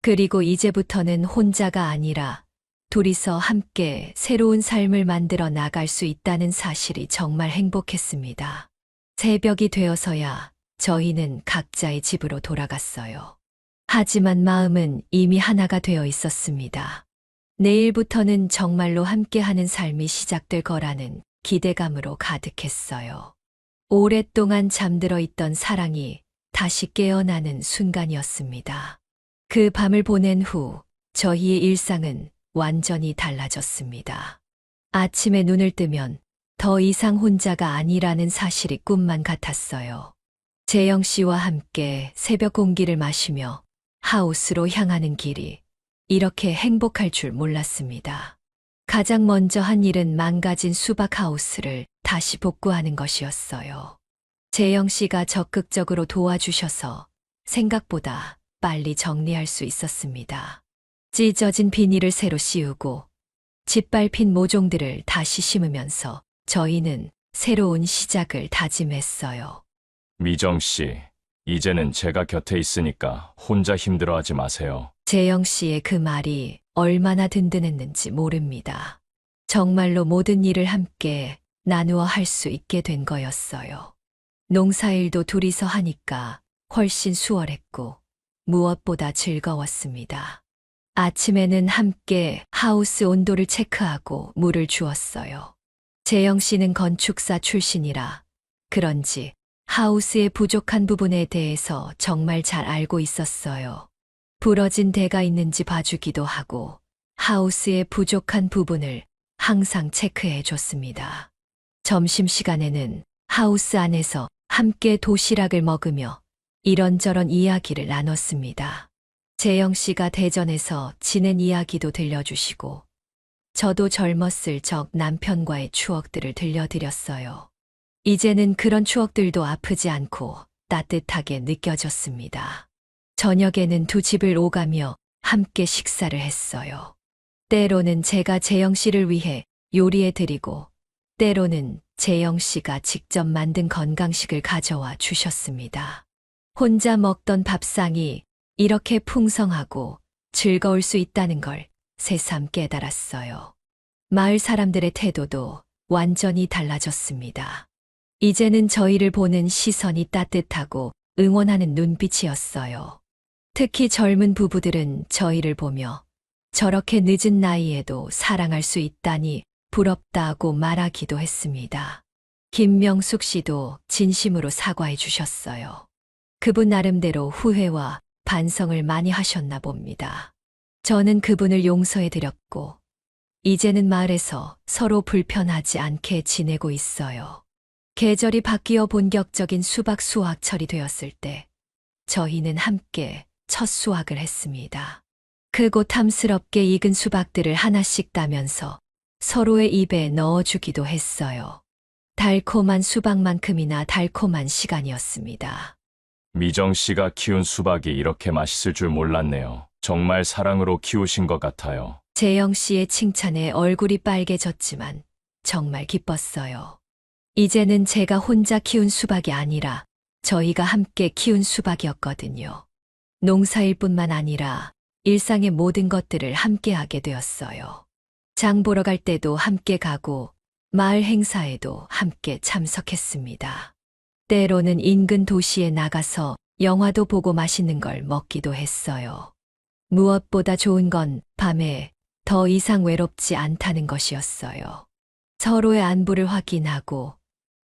그리고 이제부터는 혼자가 아니라 둘이서 함께 새로운 삶을 만들어 나갈 수 있다는 사실이 정말 행복했습니다. 새벽이 되어서야 저희는 각자의 집으로 돌아갔어요. 하지만 마음은 이미 하나가 되어 있었습니다. 내일부터는 정말로 함께하는 삶이 시작될 거라는 기대감으로 가득했어요. 오랫동안 잠들어 있던 사랑이 다시 깨어나는 순간이었습니다. 그 밤을 보낸 후 저희의 일상은 완전히 달라졌습니다. 아침에 눈을 뜨면 더 이상 혼자가 아니라는 사실이 꿈만 같았어요. 재영 씨와 함께 새벽 공기를 마시며 하우스로 향하는 길이 이렇게 행복할 줄 몰랐습니다. 가장 먼저 한 일은 망가진 수박 하우스를 다시 복구하는 것이었어요. 재영 씨가 적극적으로 도와주셔서 생각보다 빨리 정리할 수 있었습니다. 찢어진 비닐을 새로 씌우고 짓밟힌 모종들을 다시 심으면서 저희는 새로운 시작을 다짐했어요. 미정 씨, 이제는 제가 곁에 있으니까 혼자 힘들어하지 마세요. 재영 씨의 그 말이 얼마나 든든했는지 모릅니다. 정말로 모든 일을 함께 나누어 할 수 있게 된 거였어요. 농사일도 둘이서 하니까 훨씬 수월했고 무엇보다 즐거웠습니다. 아침에는 함께 하우스 온도를 체크하고 물을 주었어요. 재영 씨는 건축사 출신이라 그런지 하우스의 부족한 부분에 대해서 정말 잘 알고 있었어요. 부러진 데가 있는지 봐주기도 하고 하우스의 부족한 부분을 항상 체크해 줬습니다. 점심시간에는 하우스 안에서 함께 도시락을 먹으며 이런저런 이야기를 나눴습니다. 재영 씨가 대전에서 지낸 이야기도 들려주시고 저도 젊었을 적 남편과의 추억들을 들려드렸어요. 이제는 그런 추억들도 아프지 않고 따뜻하게 느껴졌습니다. 저녁에는 두 집을 오가며 함께 식사를 했어요. 때로는 제가 재영 씨를 위해 요리해드리고 때로는 재영 씨가 직접 만든 건강식을 가져와 주셨습니다. 혼자 먹던 밥상이 이렇게 풍성하고 즐거울 수 있다는 걸 새삼 깨달았어요. 마을 사람들의 태도도 완전히 달라졌습니다. 이제는 저희를 보는 시선이 따뜻하고 응원하는 눈빛이었어요. 특히 젊은 부부들은 저희를 보며 저렇게 늦은 나이에도 사랑할 수 있다니 부럽다고 말하기도 했습니다. 김명숙 씨도 진심으로 사과해 주셨어요. 그분 나름대로 후회와 반성을 많이 하셨나 봅니다. 저는 그분을 용서해 드렸고 이제는 마을에서 서로 불편하지 않게 지내고 있어요. 계절이 바뀌어 본격적인 수박 수확철이 되었을 때 저희는 함께 첫 수확을 했습니다. 크고 탐스럽게 익은 수박들을 하나씩 따면서 서로의 입에 넣어주기도 했어요. 달콤한 수박만큼이나 달콤한 시간이었습니다. 미정 씨가 키운 수박이 이렇게 맛있을 줄 몰랐네요. 정말 사랑으로 키우신 것 같아요. 재영 씨의 칭찬에 얼굴이 빨개졌지만 정말 기뻤어요. 이제는 제가 혼자 키운 수박이 아니라 저희가 함께 키운 수박이었거든요. 농사일뿐만 아니라 일상의 모든 것들을 함께 하게 되었어요. 장 보러 갈 때도 함께 가고 마을 행사에도 함께 참석했습니다. 때로는 인근 도시에 나가서 영화도 보고 맛있는 걸 먹기도 했어요. 무엇보다 좋은 건 밤에 더 이상 외롭지 않다는 것이었어요. 서로의 안부를 확인하고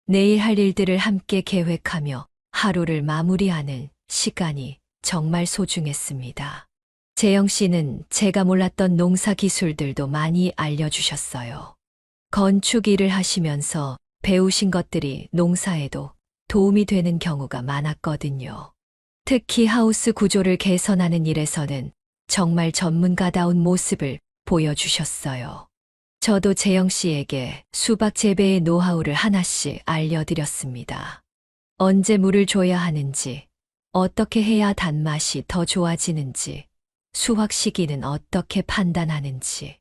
내일 할 일들을 함께 계획하며 하루를 마무리하는 시간이 정말 소중했습니다. 재영 씨는 제가 몰랐던 농사 기술들도 많이 알려주셨어요. 건축 일을 하시면서 배우신 것들이 농사에도 도움이 되는 경우가 많았거든요. 특히 하우스 구조를 개선하는 일에서는 정말 전문가다운 모습을 보여주셨어요. 저도 재영 씨에게 수박 재배의 노하우를 하나씩 알려드렸습니다. 언제 물을 줘야 하는지, 어떻게 해야 단맛이 더 좋아지는지, 수확 시기는 어떻게 판단하는지,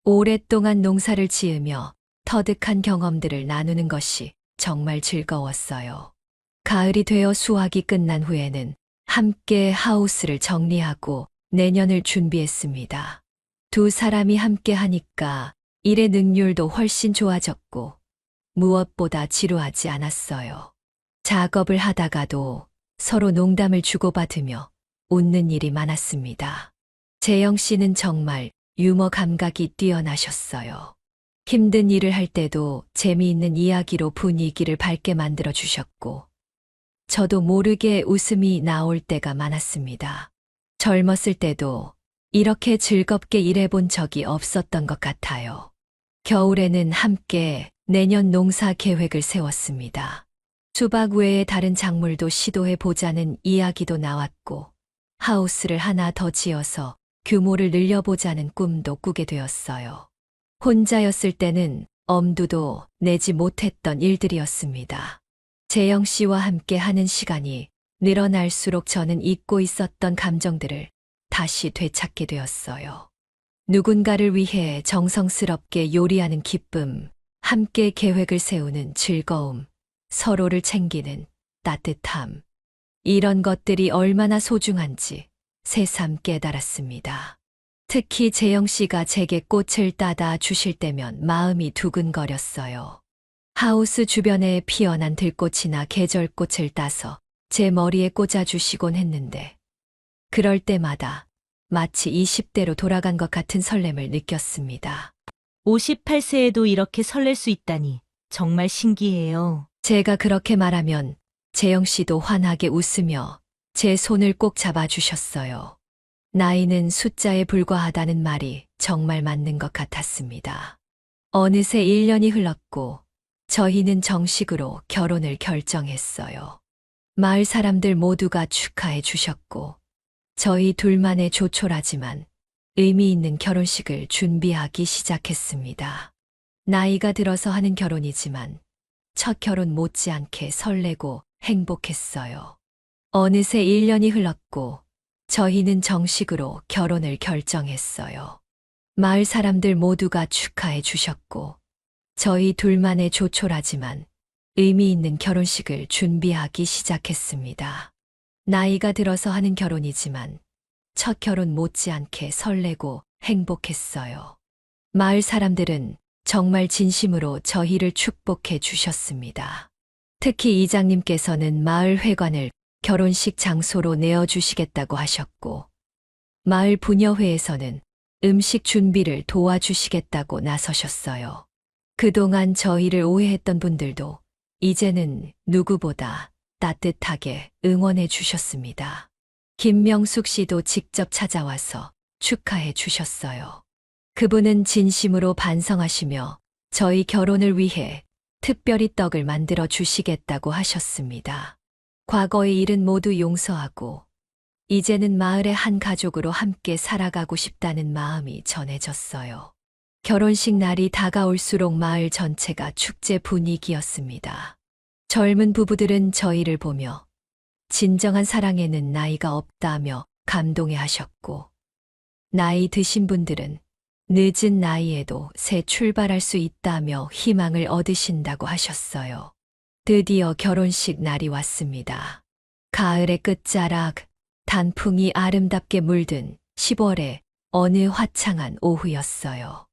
오랫동안 농사를 지으며 터득한 경험들을 나누는 것이 정말 즐거웠어요. 가을이 되어 수확이 끝난 후에는 함께 하우스를 정리하고 내년을 준비했습니다. 두 사람이 함께 하니까 일의 능률도 훨씬 좋아졌고 무엇보다 지루하지 않았어요. 작업을 하다가도 서로 농담을 주고받으며 웃는 일이 많았습니다. 재영 씨는 정말 유머 감각이 뛰어나셨어요. 힘든 일을 할 때도 재미있는 이야기로 분위기를 밝게 만들어 주셨고, 저도 모르게 웃음이 나올 때가 많았습니다. 젊었을 때도 이렇게 즐겁게 일해본 적이 없었던 것 같아요. 겨울에는 함께 내년 농사 계획을 세웠습니다. 수박 외에 다른 작물도 시도해 보자는 이야기도 나왔고, 하우스를 하나 더 지어서 규모를 늘려보자는 꿈도 꾸게 되었어요. 혼자였을 때는 엄두도 내지 못했던 일들이었습니다. 재영 씨와 함께 하는 시간이 늘어날수록 저는 잊고 있었던 감정들을 다시 되찾게 되었어요. 누군가를 위해 정성스럽게 요리하는 기쁨, 함께 계획을 세우는 즐거움, 서로를 챙기는 따뜻함. 이런 것들이 얼마나 소중한지 새삼 깨달았습니다. 특히 재영 씨가 제게 꽃을 따다 주실 때면 마음이 두근거렸어요. 하우스 주변에 피어난 들꽃이나 계절꽃을 따서 제 머리에 꽂아주시곤 했는데, 그럴 때마다 마치 20대로 돌아간 것 같은 설렘을 느꼈습니다. 58세에도 이렇게 설렐 수 있다니 정말 신기해요. 제가 그렇게 말하면 재영 씨도 환하게 웃으며 제 손을 꼭 잡아주셨어요. 나이는 숫자에 불과하다는 말이 정말 맞는 것 같았습니다. 어느새 1년이 흘렀고 저희는 정식으로 결혼을 결정했어요. 마을 사람들 모두가 축하해 주셨고 저희 둘만의 조촐하지만 의미 있는 결혼식을 준비하기 시작했습니다. 나이가 들어서 하는 결혼이지만 첫 결혼 못지않게 설레고 행복했어요. 어느새 1년이 흘렀고 저희는 정식으로 결혼을 결정했어요. 마을 사람들 모두가 축하해 주셨고 저희 둘만의 조촐하지만 의미 있는 결혼식을 준비하기 시작했습니다. 나이가 들어서 하는 결혼이지만 첫 결혼 못지않게 설레고 행복했어요. 마을 사람들은 정말 진심으로 저희를 축복해 주셨습니다. 특히 이장님께서는 마을 회관을 결혼식 장소로 내어주시겠다고 하셨고, 마을 부녀회에서는 음식 준비를 도와주시겠다고 나서셨어요. 그동안 저희를 오해했던 분들도 이제는 누구보다 따뜻하게 응원해 주셨습니다. 김명숙 씨도 직접 찾아와서 축하해 주셨어요. 그분은 진심으로 반성하시며 저희 결혼을 위해 특별히 떡을 만들어 주시겠다고 하셨습니다. 과거의 일은 모두 용서하고 이제는 마을의 한 가족으로 함께 살아가고 싶다는 마음이 전해졌어요. 결혼식 날이 다가올수록 마을 전체가 축제 분위기였습니다. 젊은 부부들은 저희를 보며 진정한 사랑에는 나이가 없다며 감동해 하셨고, 나이 드신 분들은 늦은 나이에도 새 출발할 수 있다며 희망을 얻으신다고 하셨어요. 드디어 결혼식 날이 왔습니다. 가을의 끝자락, 단풍이 아름답게 물든 10월의 어느 화창한 오후였어요.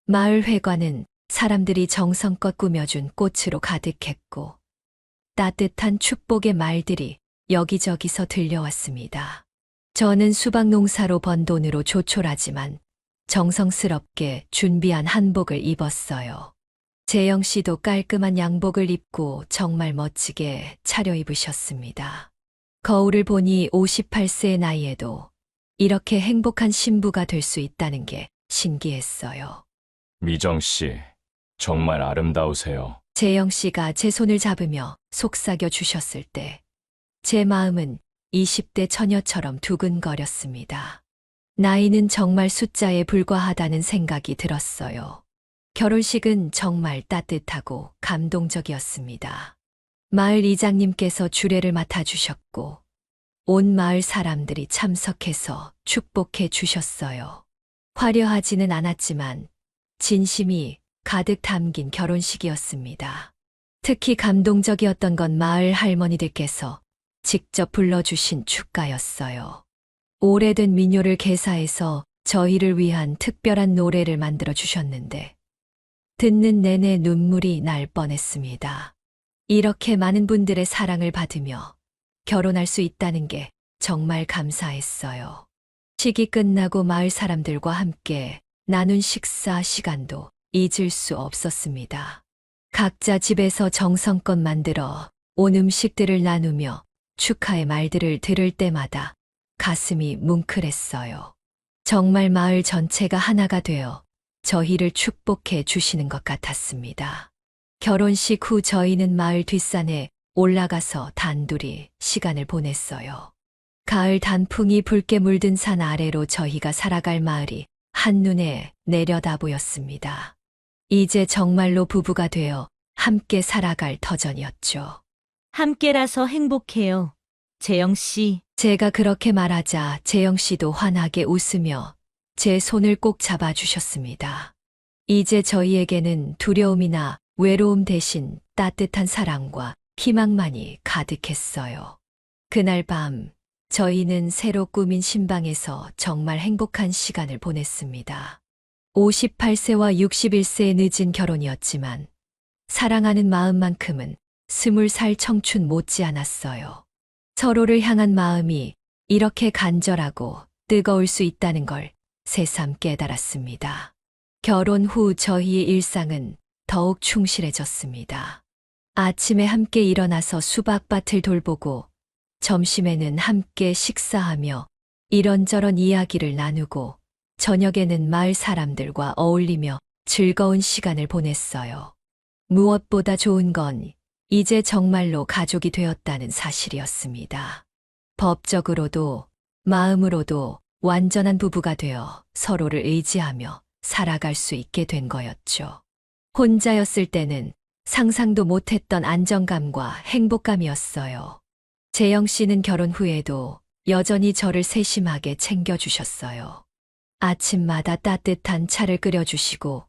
마을 회관은 사람들이 정성껏 꾸며준 꽃으로 가득했고 따뜻한 축복의 말들이 여기저기서 들려왔습니다. 저는 수박 농사로 번 돈으로 조촐하지만 정성스럽게 준비한 한복을 입었어요. 재영 씨도 깔끔한 양복을 입고 정말 멋지게 차려입으셨습니다. 거울을 보니 58세의 나이에도 이렇게 행복한 신부가 될 수 있다는 게 신기했어요. 미정 씨, 정말 아름다우세요. 재영 씨가 제 손을 잡으며 속삭여 주셨을 때 제 마음은 20대 처녀처럼 두근거렸습니다. 나이는 정말 숫자에 불과하다는 생각이 들었어요. 결혼식은 정말 따뜻하고 감동적이었습니다. 마을 이장님께서 주례를 맡아주셨고 온 마을 사람들이 참석해서 축복해 주셨어요. 화려하지는 않았지만 진심이 가득 담긴 결혼식이었습니다. 특히 감동적이었던 건 마을 할머니들께서 직접 불러주신 축가였어요. 오래된 민요를 개사해서 저희를 위한 특별한 노래를 만들어 주셨는데 듣는 내내 눈물이 날 뻔했습니다. 이렇게 많은 분들의 사랑을 받으며 결혼할 수 있다는 게 정말 감사했어요. 식이 끝나고 마을 사람들과 함께 나눈 식사 시간도 잊을 수 없었습니다. 각자 집에서 정성껏 만들어 온 음식들을 나누며 축하의 말들을 들을 때마다 가슴이 뭉클했어요. 정말 마을 전체가 하나가 되어 저희를 축복해 주시는 것 같았습니다. 결혼식 후 저희는 마을 뒷산에 올라가서 단둘이 시간을 보냈어요. 가을 단풍이 붉게 물든 산 아래로 저희가 살아갈 마을이 한눈에 내려다 보였습니다. 이제 정말로 부부가 되어 함께 살아갈 터전이었죠. 함께라서 행복해요. 재영 씨, 제가 그렇게 말하자 재영 씨도 환하게 웃으며 제 손을 꼭 잡아주셨습니다. 이제 저희에게는 두려움이나 외로움 대신 따뜻한 사랑과 희망만이 가득했어요. 그날 밤 저희는 새로 꾸민 신방에서 정말 행복한 시간을 보냈습니다. 58세와 61세의 늦은 결혼이었지만 사랑하는 마음만큼은 20살 청춘 못지않았어요. 서로를 향한 마음이 이렇게 간절하고 뜨거울 수 있다는 걸 새삼 깨달았습니다. 결혼 후 저희의 일상은 더욱 충실해졌습니다. 아침에 함께 일어나서 수박밭을 돌보고 점심에는 함께 식사하며 이런저런 이야기를 나누고 저녁에는 마을 사람들과 어울리며 즐거운 시간을 보냈어요. 무엇보다 좋은 건 이제 정말로 가족이 되었다는 사실이었습니다. 법적으로도 마음으로도 완전한 부부가 되어 서로를 의지하며 살아갈 수 있게 된 거였죠. 혼자였을 때는 상상도 못했던 안정감과 행복감이었어요. 재영 씨는 결혼 후에도 여전히 저를 세심하게 챙겨주셨어요. 아침마다 따뜻한 차를 끓여주시고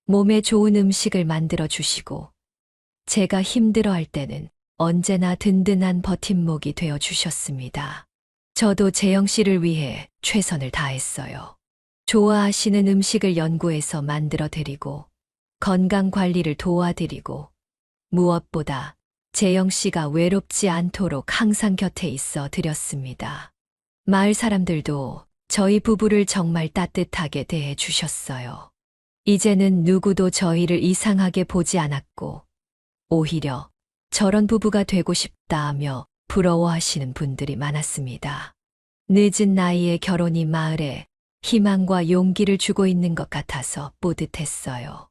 몸에 좋은 음식을 만들어주시고 제가 힘들어할 때는 언제나 든든한 버팀목이 되어주셨습니다. 저도 재영 씨를 위해 최선을 다했어요. 좋아하시는 음식을 연구해서 만들어 드리고 건강 관리를 도와드리고 무엇보다 재영 씨가 외롭지 않도록 항상 곁에 있어 드렸습니다. 마을 사람들도 저희 부부를 정말 따뜻하게 대해 주셨어요. 이제는 누구도 저희를 이상하게 보지 않았고 오히려 저런 부부가 되고 싶다 하며 부러워하시는 분들이 많았습니다. 늦은 나이에 결혼이 마을에 희망과 용기를 주고 있는 것 같아서 뿌듯했어요.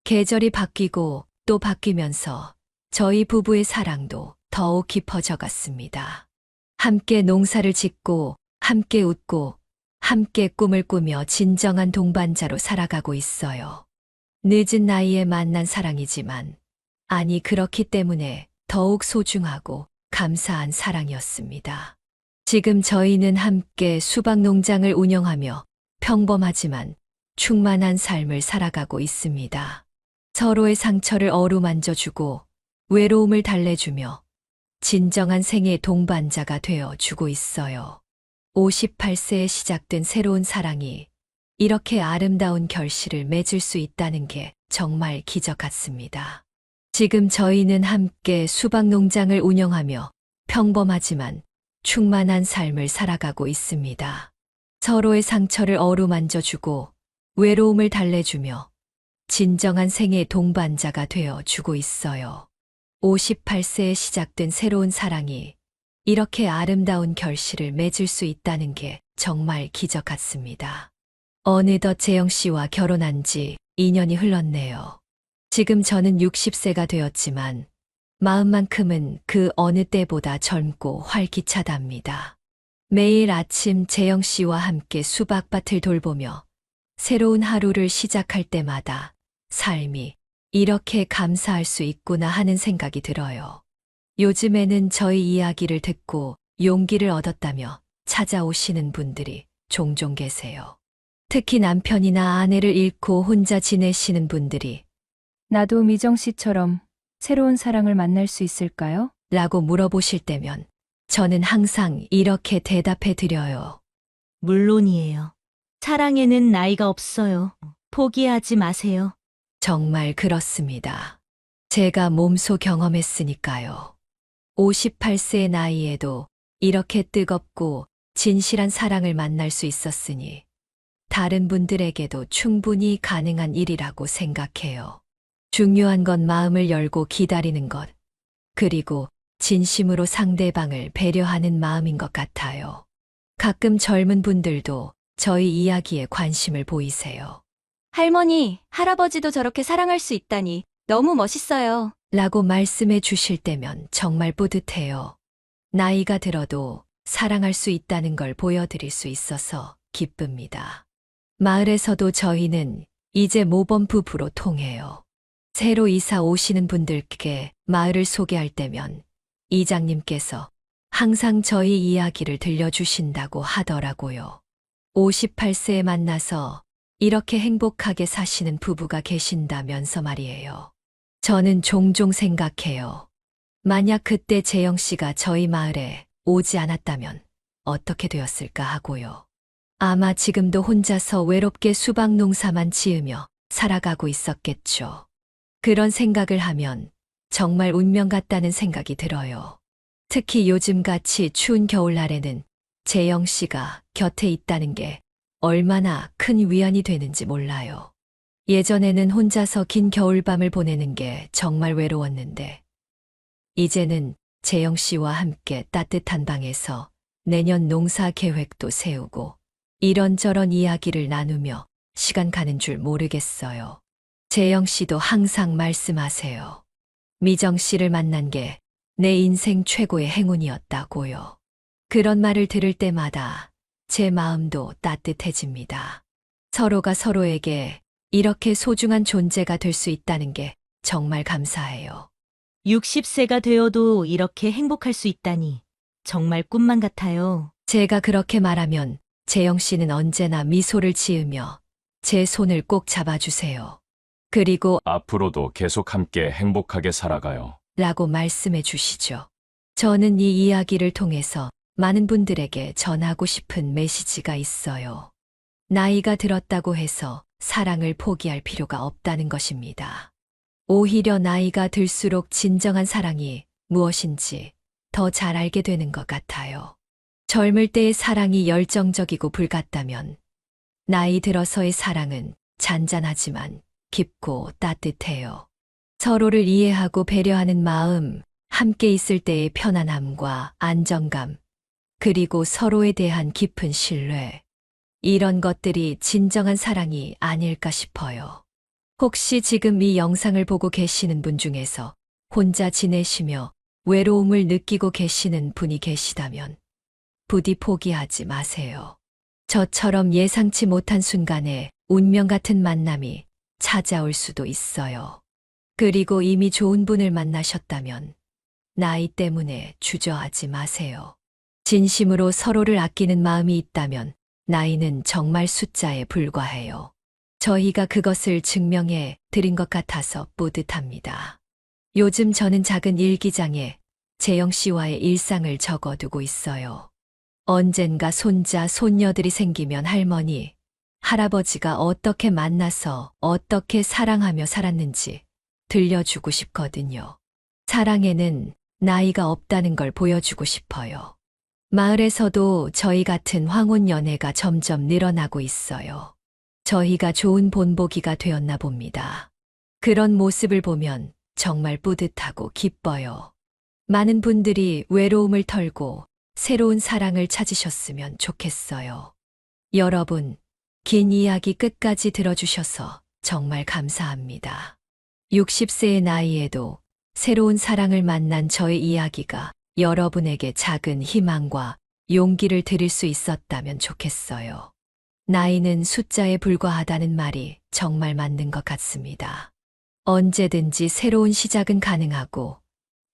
계절이 바뀌고 또 바뀌면서 저희 부부의 사랑도 더욱 깊어져 갔습니다. 함께 농사를 짓고 함께 웃고 함께 꿈을 꾸며 진정한 동반자로 살아가고 있어요. 늦은 나이에 만난 사랑이지만 아니 그렇기 때문에 더욱 소중하고 감사한 사랑이었습니다. 지금 저희는 함께 수박 농장을 운영하며 평범하지만 충만한 삶을 살아가고 있습니다. 서로의 상처를 어루만져주고 외로움을 달래주며 진정한 생의 동반자가 되어 주고 있어요. 58세에 시작된 새로운 사랑이 이렇게 아름다운 결실을 맺을 수 있다는 게 정말 기적 같습니다. 지금 저희는 함께 수박 농장을 운영하며 평범하지만 충만한 삶을 살아가고 있습니다. 서로의 상처를 어루만져주고 외로움을 달래주며 진정한 생의 동반자가 되어 주고 있어요. 58세에 시작된 새로운 사랑이 이렇게 아름다운 결실을 맺을 수 있다는 게 정말 기적 같습니다. 어느덧 재영 씨와 결혼한 지 2년이 흘렀네요. 지금 저는 60세가 되었지만 마음만큼은 그 어느 때보다 젊고 활기차답니다. 매일 아침 재영 씨와 함께 수박밭을 돌보며 새로운 하루를 시작할 때마다 삶이 이렇게 감사할 수 있구나 하는 생각이 들어요. 요즘에는 저희 이야기를 듣고 용기를 얻었다며 찾아오시는 분들이 종종 계세요. 특히 남편이나 아내를 잃고 혼자 지내시는 분들이 나도 미정 씨처럼 새로운 사랑을 만날 수 있을까요? 라고 물어보실 때면 저는 항상 이렇게 대답해 드려요. 물론이에요. 사랑에는 나이가 없어요. 포기하지 마세요. 정말 그렇습니다. 제가 몸소 경험했으니까요. 58세의 나이에도 이렇게 뜨겁고 진실한 사랑을 만날 수 있었으니 다른 분들에게도 충분히 가능한 일이라고 생각해요. 중요한 건 마음을 열고 기다리는 것, 그리고 진심으로 상대방을 배려하는 마음인 것 같아요. 가끔 젊은 분들도 저희 이야기에 관심을 보이세요. 할머니, 할아버지도 저렇게 사랑할 수 있다니 너무 멋있어요. 라고 말씀해 주실 때면 정말 뿌듯해요. 나이가 들어도 사랑할 수 있다는 걸 보여드릴 수 있어서 기쁩니다. 마을에서도 저희는 이제 모범 부부로 통해요. 새로 이사 오시는 분들께 마을을 소개할 때면 이장님께서 항상 저희 이야기를 들려주신다고 하더라고요. 58세에 만나서 이렇게 행복하게 사시는 부부가 계신다면서 말이에요. 저는 종종 생각해요. 만약 그때 재영 씨가 저희 마을에 오지 않았다면 어떻게 되었을까 하고요. 아마 지금도 혼자서 외롭게 수박 농사만 지으며 살아가고 있었겠죠. 그런 생각을 하면 정말 운명 같다는 생각이 들어요. 특히 요즘같이 추운 겨울날에는 재영 씨가 곁에 있다는 게 얼마나 큰 위안이 되는지 몰라요. 예전에는 혼자서 긴 겨울밤을 보내는 게 정말 외로웠는데, 이제는 재영 씨와 함께 따뜻한 방에서 내년 농사 계획도 세우고 이런저런 이야기를 나누며 시간 가는 줄 모르겠어요. 재영 씨도 항상 말씀하세요. 미정 씨를 만난 게 내 인생 최고의 행운이었다고요. 그런 말을 들을 때마다 제 마음도 따뜻해집니다. 서로가 서로에게 이렇게 소중한 존재가 될 수 있다는 게 정말 감사해요. 60세가 되어도 이렇게 행복할 수 있다니 정말 꿈만 같아요. 제가 그렇게 말하면 재영 씨는 언제나 미소를 지으며 제 손을 꼭 잡아주세요. 그리고 앞으로도 계속 함께 행복하게 살아가요. 라고 말씀해 주시죠. 저는 이 이야기를 통해서 많은 분들에게 전하고 싶은 메시지가 있어요. 나이가 들었다고 해서 사랑을 포기할 필요가 없다는 것입니다. 오히려 나이가 들수록 진정한 사랑이 무엇인지 더 잘 알게 되는 것 같아요. 젊을 때의 사랑이 열정적이고 불같다면 나이 들어서의 사랑은 잔잔하지만 깊고 따뜻해요. 서로를 이해하고 배려하는 마음, 함께 있을 때의 편안함과 안정감, 그리고 서로에 대한 깊은 신뢰, 이런 것들이 진정한 사랑이 아닐까 싶어요. 혹시 지금 이 영상을 보고 계시는 분 중에서 혼자 지내시며 외로움을 느끼고 계시는 분이 계시다면 부디 포기하지 마세요. 저처럼 예상치 못한 순간에 운명 같은 만남이 찾아올 수도 있어요. 그리고 이미 좋은 분을 만나셨다면 나이 때문에 주저하지 마세요. 진심으로 서로를 아끼는 마음이 있다면 나이는 정말 숫자에 불과해요. 저희가 그것을 증명해 드린 것 같아서 뿌듯합니다. 요즘 저는 작은 일기장에 재영 씨와의 일상을 적어두고 있어요. 언젠가 손자, 손녀들이 생기면 할머니, 할아버지가 어떻게 만나서 어떻게 사랑하며 살았는지 들려주고 싶거든요. 사랑에는 나이가 없다는 걸 보여주고 싶어요. 마을에서도 저희 같은 황혼 연애가 점점 늘어나고 있어요. 저희가 좋은 본보기가 되었나 봅니다. 그런 모습을 보면 정말 뿌듯하고 기뻐요. 많은 분들이 외로움을 털고 새로운 사랑을 찾으셨으면 좋겠어요. 여러분, 긴 이야기 끝까지 들어주셔서 정말 감사합니다. 60세의 나이에도 새로운 사랑을 만난 저의 이야기가 여러분에게 작은 희망과 용기를 드릴 수 있었다면 좋겠어요. 나이는 숫자에 불과하다는 말이 정말 맞는 것 같습니다. 언제든지 새로운 시작은 가능하고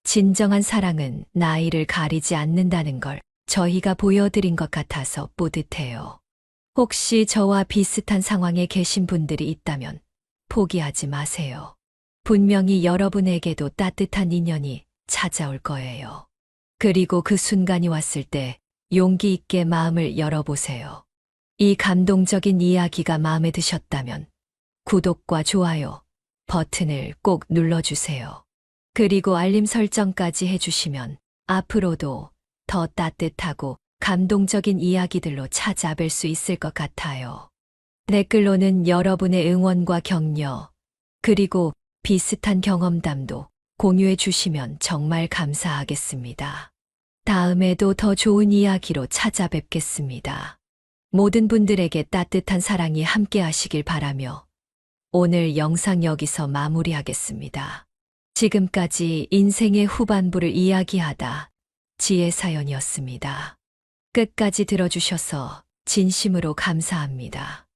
진정한 사랑은 나이를 가리지 않는다는 걸 저희가 보여드린 것 같아서 뿌듯해요. 혹시 저와 비슷한 상황에 계신 분들이 있다면 포기하지 마세요. 분명히 여러분에게도 따뜻한 인연이 찾아올 거예요. 그리고 그 순간이 왔을 때 용기 있게 마음을 열어보세요. 이 감동적인 이야기가 마음에 드셨다면 구독과 좋아요 버튼을 꼭 눌러주세요. 그리고 알림 설정까지 해주시면 앞으로도 더 따뜻하고 감동적인 이야기들로 찾아뵐 수 있을 것 같아요. 댓글로는 여러분의 응원과 격려, 그리고 비슷한 경험담도 공유해 주시면 정말 감사하겠습니다. 다음에도 더 좋은 이야기로 찾아뵙겠습니다. 모든 분들에게 따뜻한 사랑이 함께 하시길 바라며 오늘 영상 여기서 마무리하겠습니다. 지금까지 인생의 후반부를 이야기하다 지혜사연이었습니다. 끝까지 들어주셔서 진심으로 감사합니다.